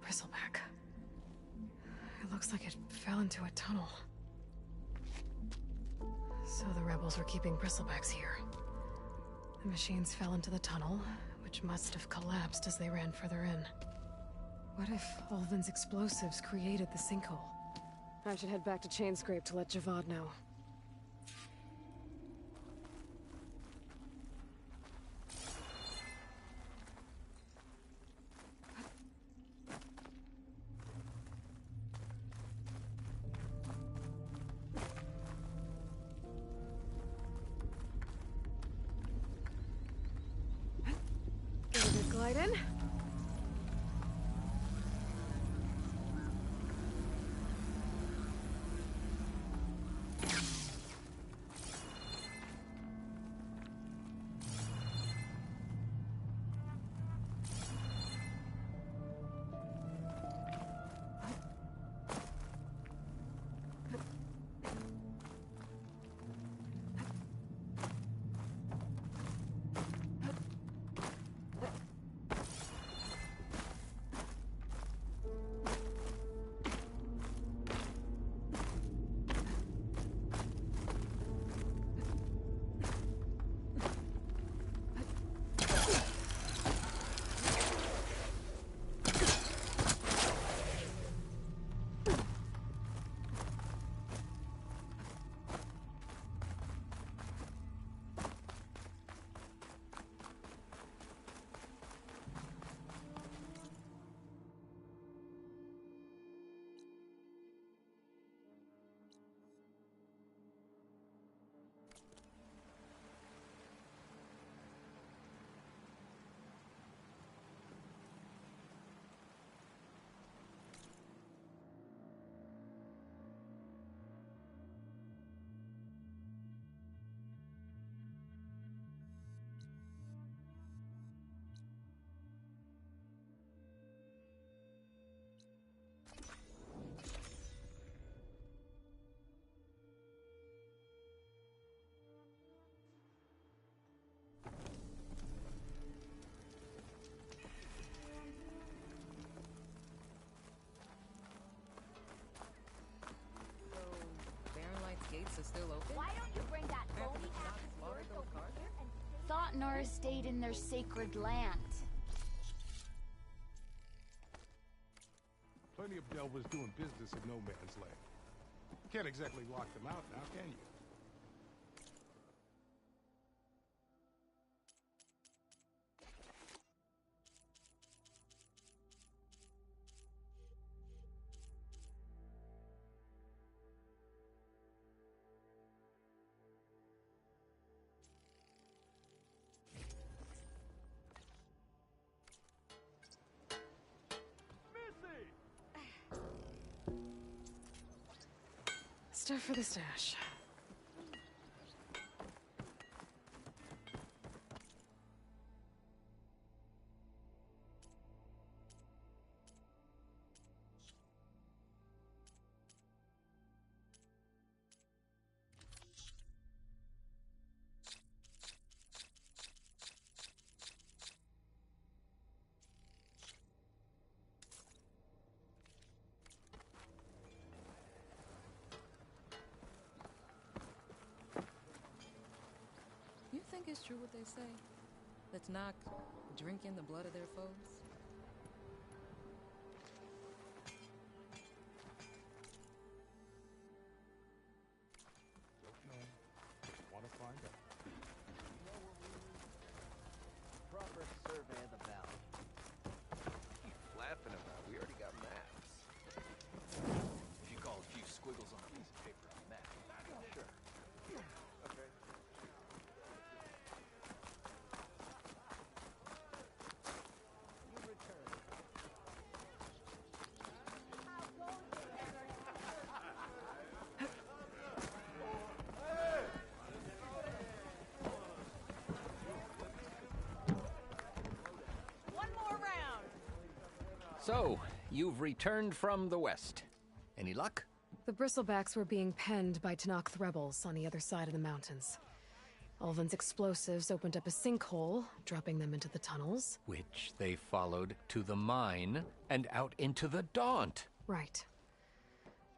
Bristleback. It looks like it fell into a tunnel. So the rebels were keeping bristlebacks here. The machines fell into the tunnel, which must have collapsed as they ran further in. What if Ulvin's explosives created the sinkhole? I should head back to Chainscrape to let Javad know. Glide in. Gates are still open? Why don't you bring that phony ass word over here and thought Norris stayed in their sacred land? Plenty of Delvers doing business in no man's land. Can't exactly lock them out now, can you? stuff for the stash. You think it's true what they say? The Tanakh drinking the blood of their foes? Don't know. Want to find out. Proper survey of the valley. Laughing about. We already got maps. If you call a few squiggles on a piece of paper a map, sure. Okay. You return. One more round. So, you've returned from the west. Any luck? The Bristlebacks were being penned by Tenakth rebels on the other side of the mountains. Ulvin's explosives opened up a sinkhole, dropping them into the tunnels. Which they followed to the mine and out into the Daunt. Right.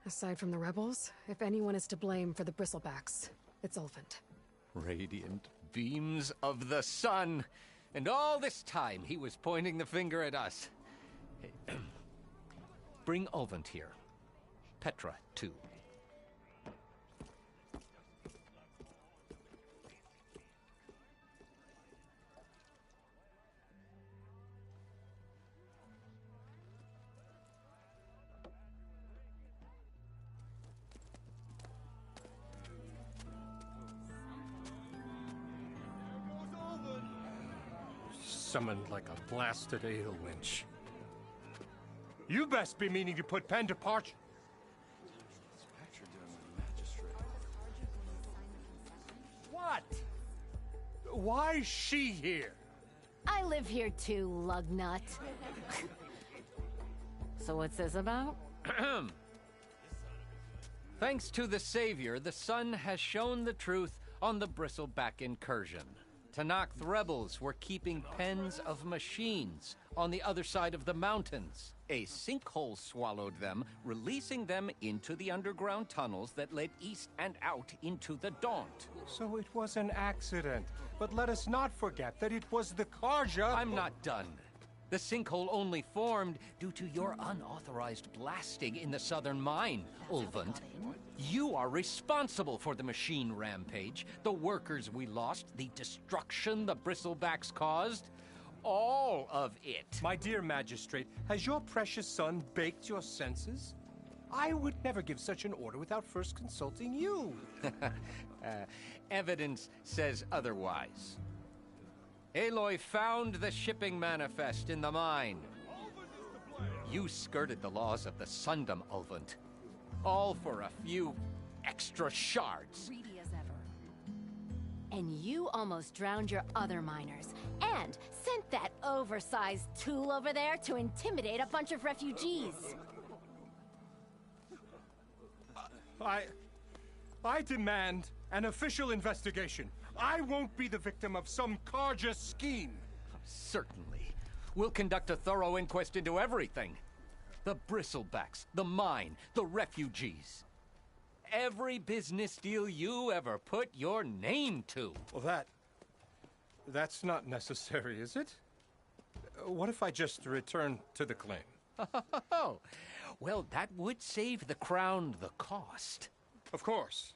Aside from the rebels, if anyone is to blame for the Bristlebacks, it's Ulvund. Radiant beams of the sun. And all this time he was pointing the finger at us. Bring Ulvund here. Petra, too. Summoned like a blasted ale winch. You best be meaning to put pen to parch. What? Why is she here? I live here too, lugnut. So what's this about? Thanks to the Savior, the sun has shown the truth on the Bristleback incursion. Tenakth rebels were keeping pens of machines on the other side of the mountains. A sinkhole swallowed them, releasing them into the underground tunnels that led east and out into the Daunt. So it was an accident. But let us not forget that it was the Carja. I'm not done. The sinkhole only formed due to your unauthorized blasting in the southern mine, Ulvund. You are responsible for the machine rampage, the workers we lost, the destruction the Bristlebacks caused. All of it. My dear magistrate, has your precious son baked your senses? I would never give such an order without first consulting you. Evidence says otherwise. Aloy found the shipping manifest in the mine. You skirted the laws of the Sundom, Ulvund. All for a few extra shards. Greedy as ever. And you almost drowned your other miners. And sent that oversized tool over there to intimidate a bunch of refugees. I demand an official investigation. I won't be the victim of some Carja scheme. Certainly. We'll conduct a thorough inquest into everything. The Bristlebacks, the mine, the refugees. Every business deal you ever put your name to. Well, that's not necessary, is it? What if I just return to the claim? Oh, well, that would save the crown the cost. Of course.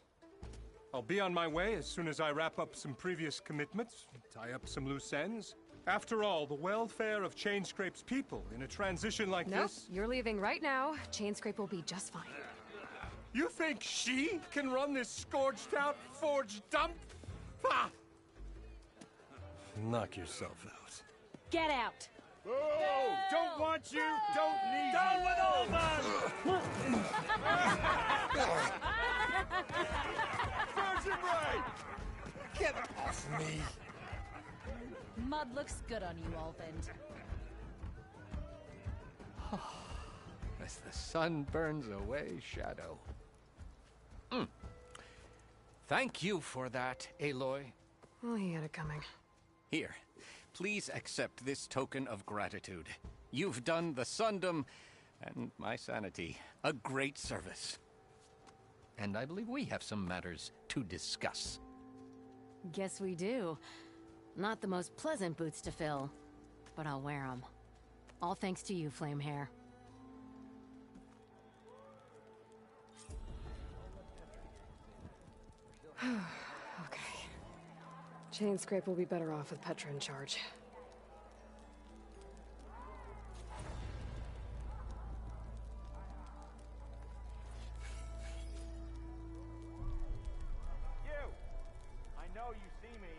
I'll be on my way as soon as I wrap up some previous commitments, tie up some loose ends. After all, the welfare of Chainscrape's people in a transition like this... Nope, you're leaving right now. Chainscrape will be just fine. You think she can run this scorched-out, forged dump? Ha! Knock yourself out. Get out! Oh, don't want you, don't need Down you. with all men! Virgin Ray! Get off me! Mud looks good on you, Alvin. As the sun burns away shadow. Thank you for that, Aloy. Well, he had it coming. Here, please accept this token of gratitude. You've done the Sundom and my sanity a great service. And I believe we have some matters to discuss. Guess we do. Not the most pleasant boots to fill, but I'll wear them. All thanks to you, Flamehair. Okay. Chainscrape will be better off with Petra in charge. You! I know you see me.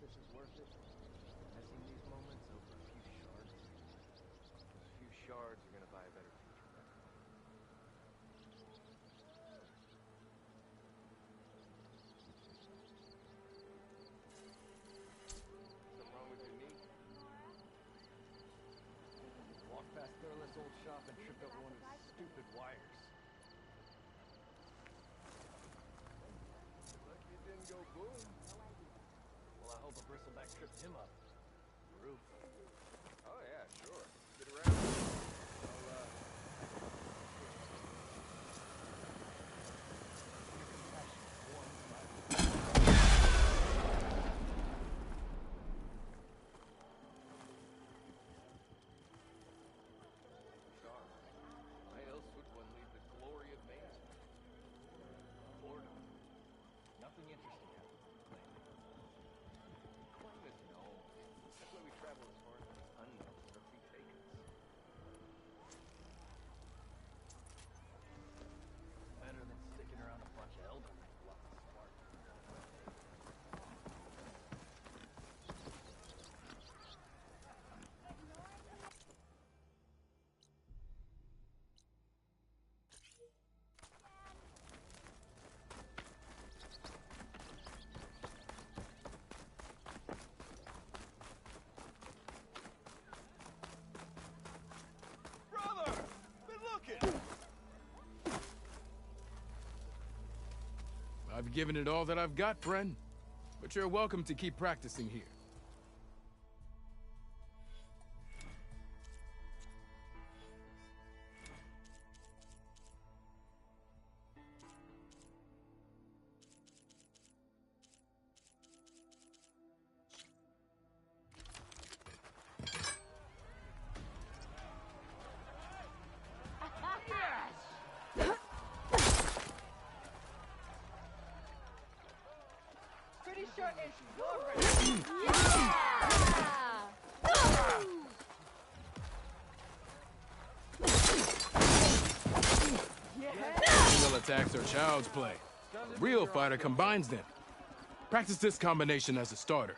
this is worth it? Missing these moments over a few shards? Those few shards are gonna buy a better future, man. Something wrong with your knee? Walked past Thurless old shop and tripped over one of his stupid wires. Lucky it didn't go boom. Well, I hope a bristleback tripped him up. Roof. Oh yeah, sure. Get around. Why else would one leave the glory of Main Street? Boredom. Nothing interesting happened lately. Claim is known. That's why we travel as far as the unknown for free takers. Better than sticking around a bunch of elders. Lots of smart. Brother! Been looking! I've given it all that I've got, friend. But you're welcome to keep practicing here. Pretty sure it's your Guerrilla attacks are child's play. A real fighter combines them. Practice this combination as a starter.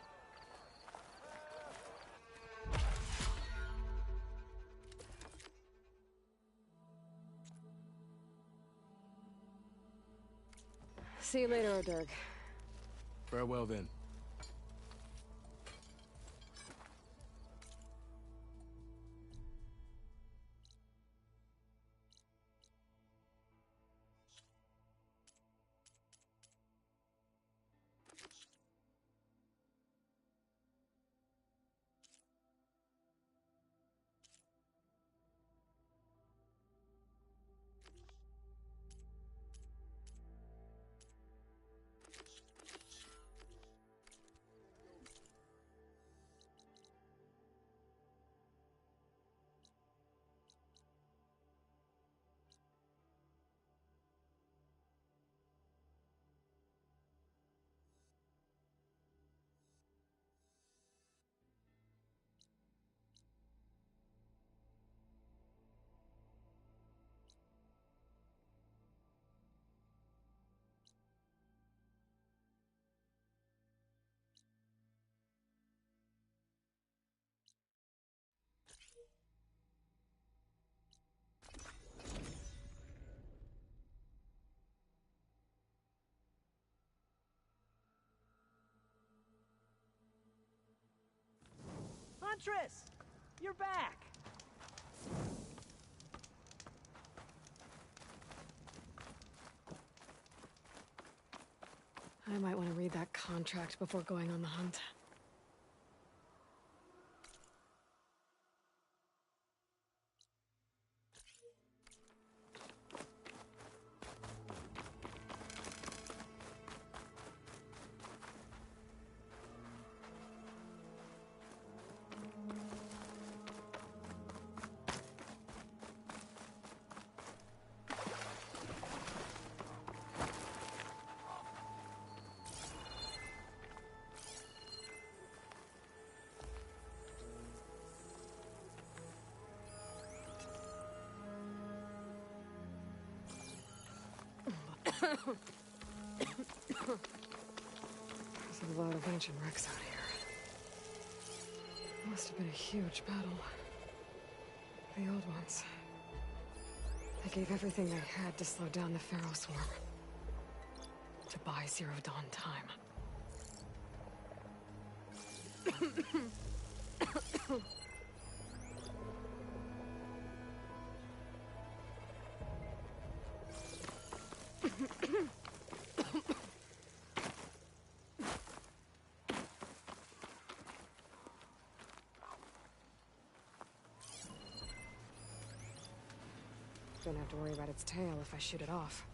See you later, O'Dirk. Farewell then. Huntress! You're back! I might want to read that contract before going on the hunt. There's a lot of ancient wrecks out here. Must have been a huge battle. The old ones. They gave everything they had to slow down the Pharaoh swarm. To buy Zero Dawn time. Don't have to worry about its tail if I shoot it off.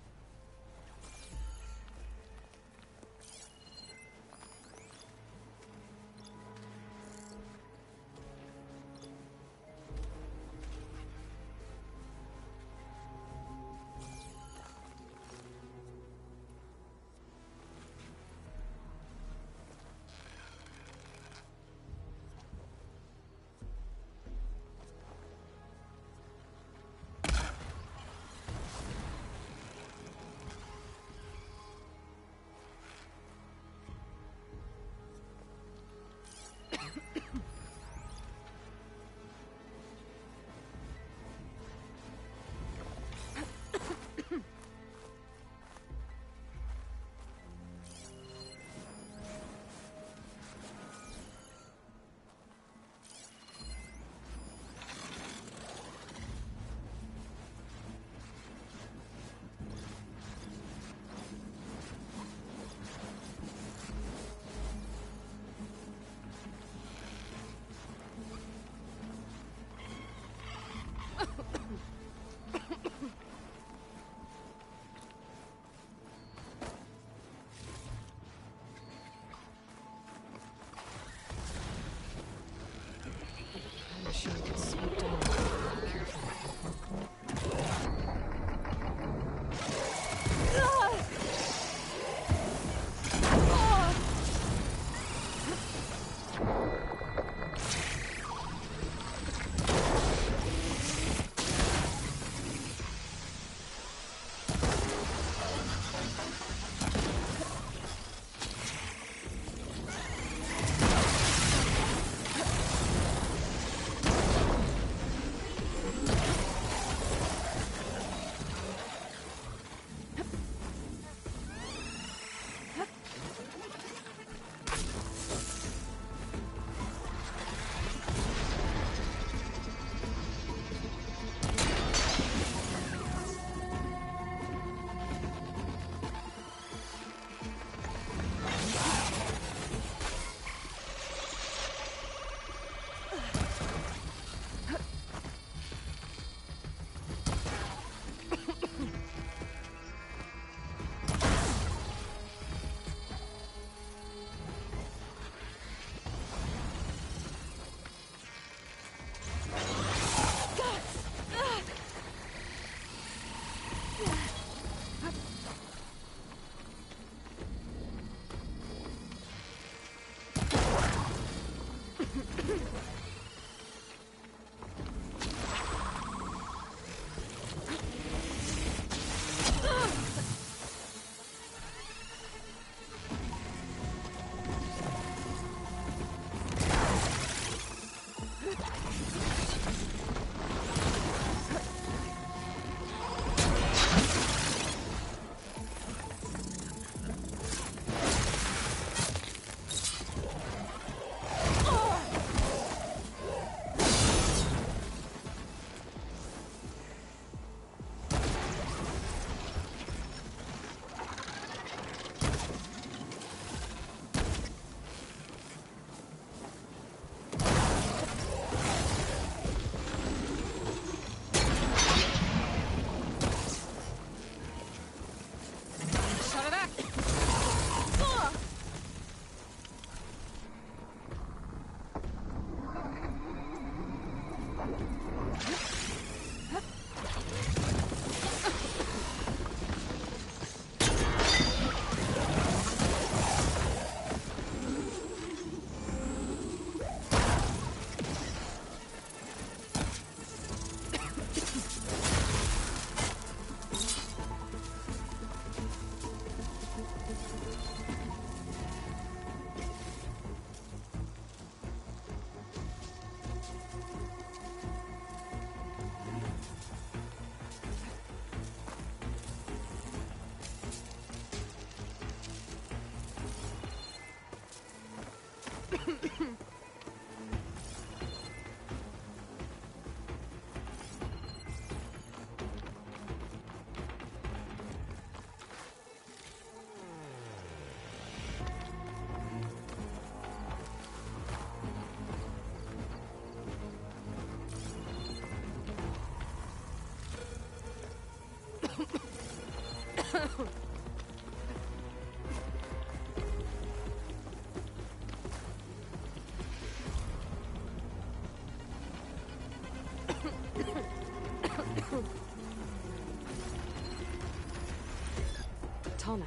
Tallneck.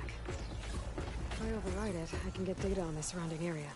If I override it, I can get data on the surrounding area.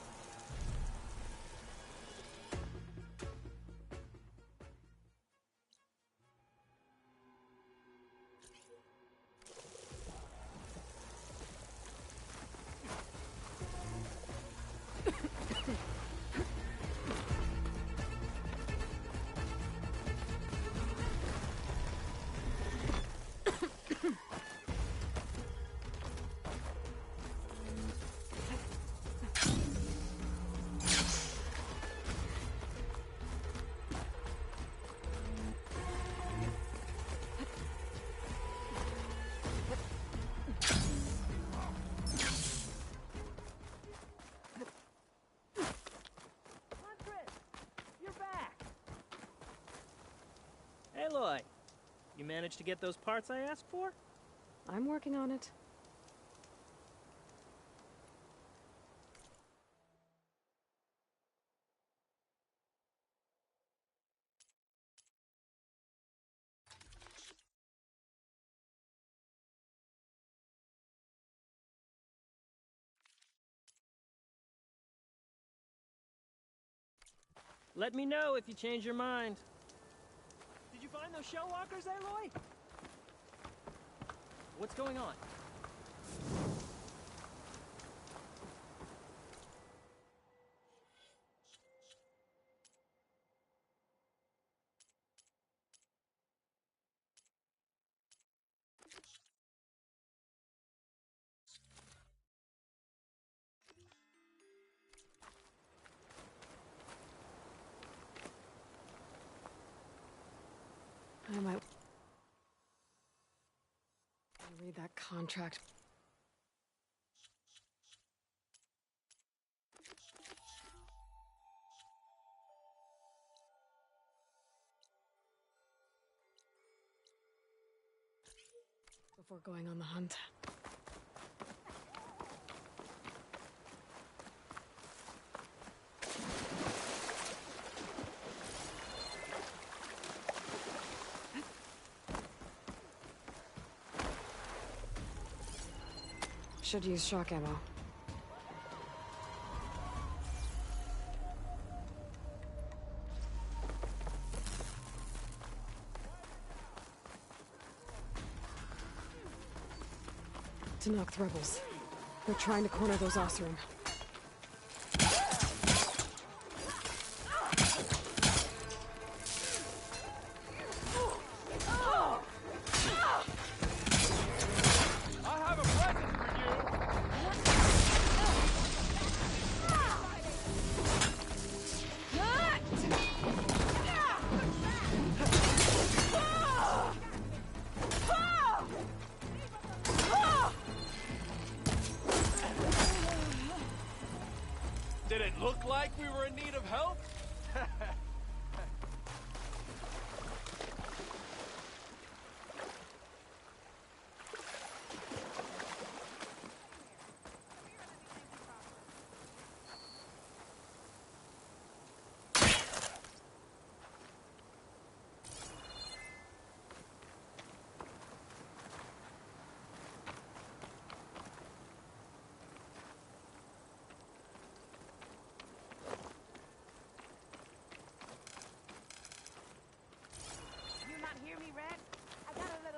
Aloy, you managed to get those parts I asked for? I'm working on it. Let me know if you change your mind. Did you find those shell walkers, Aloy? What's going on? I might read that contract. Before going on the hunt. Should use shock ammo. Tenakth rebels. They're trying to corner those Oseram. Did it look like we were in need of help?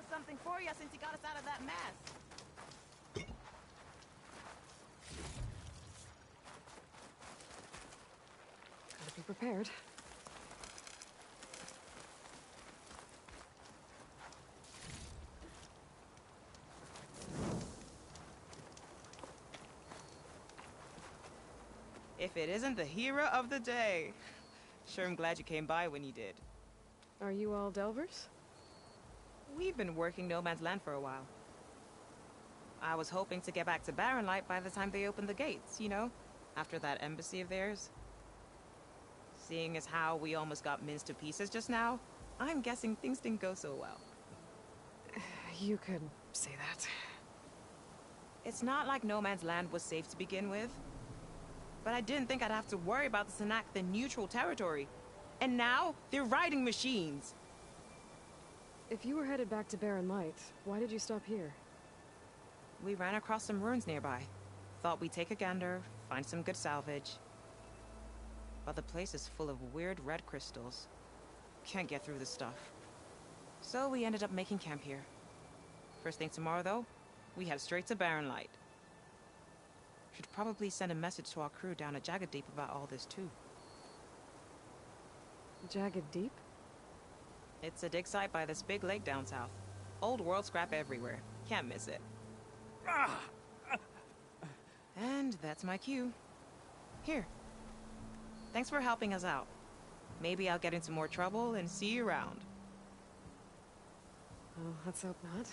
Something for you since you got us out of that mess. Gotta be prepared. If it isn't the hero of the day. Sure, I'm glad you came by when you did. Are you all Delvers? We've been working No Man's Land for a while. I was hoping to get back to Barren Light by the time they opened the gates, you know? After that embassy of theirs. Seeing as how we almost got minced to pieces just now, I'm guessing things didn't go so well. You could say that. It's not like No Man's Land was safe to begin with. But I didn't think I'd have to worry about the Sanak, the neutral territory. And now, they're riding machines. If you were headed back to Barren Light, why did you stop here? We ran across some ruins nearby. Thought we'd take a gander, find some good salvage. But the place is full of weird red crystals. Can't get through the stuff. So we ended up making camp here. First thing tomorrow, though, we head straight to Barren Light. Should probably send a message to our crew down at Jagged Deep about all this, too. Jagged Deep? It's a dig site by this big lake down south. Old world scrap everywhere. Can't miss it. And that's my cue. Here. Thanks for helping us out. Maybe I'll get into more trouble and see you around. Well, let's hope not.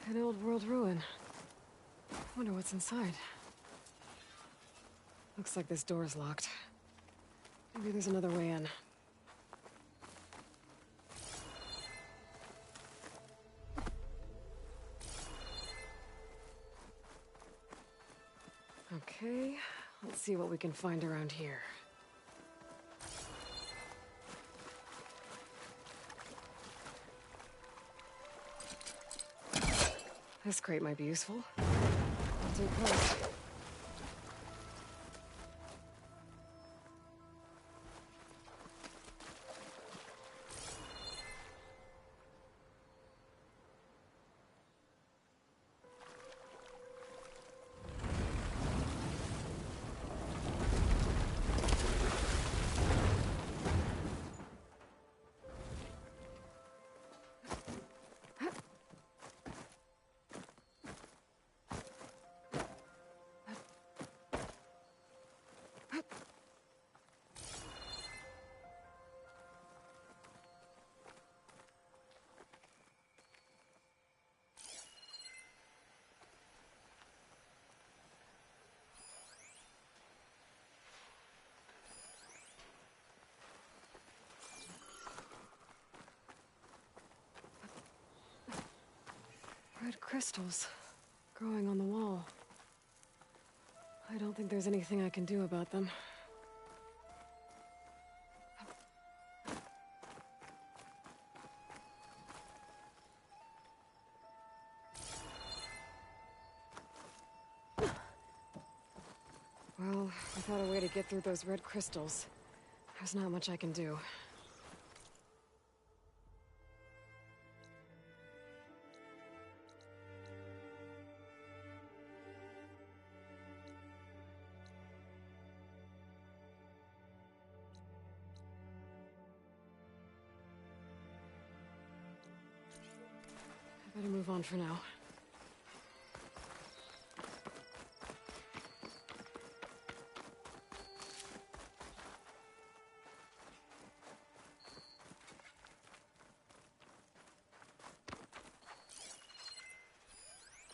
An old world ruin. Wonder what's inside. Looks like this door's locked. Maybe there's another way in. Okay, let's see what we can find around here. This crate might be useful. I'll take close. Red crystals growing on the wall. I don't think there's anything I can do about them. Well, without a way to get through those red crystals, there's not much I can do. I better move on for now.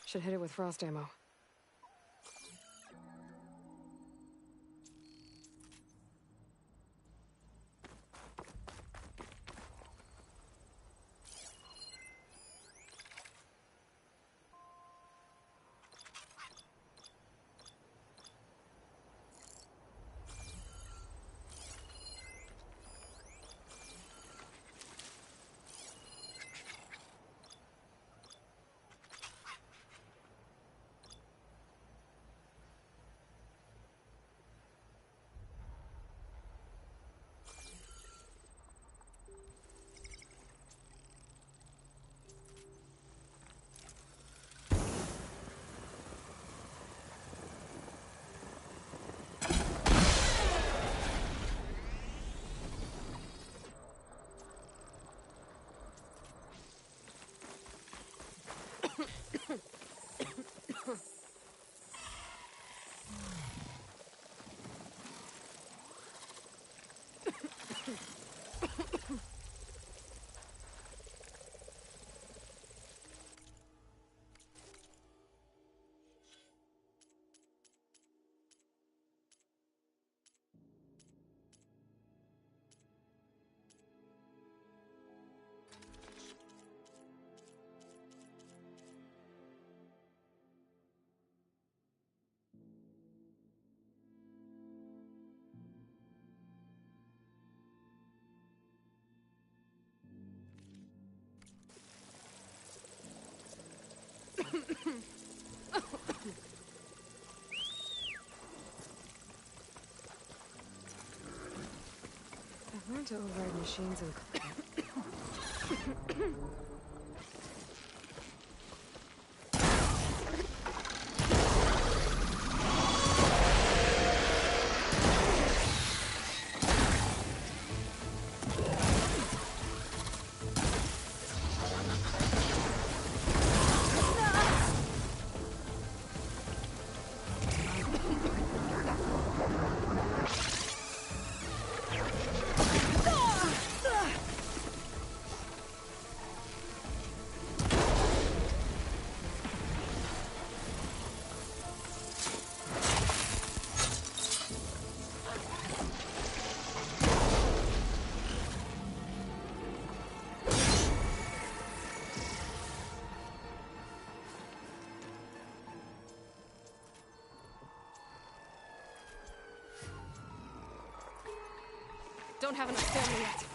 Should hit it with frost ammo. I've learned to override machines and... Don't have enough family yet.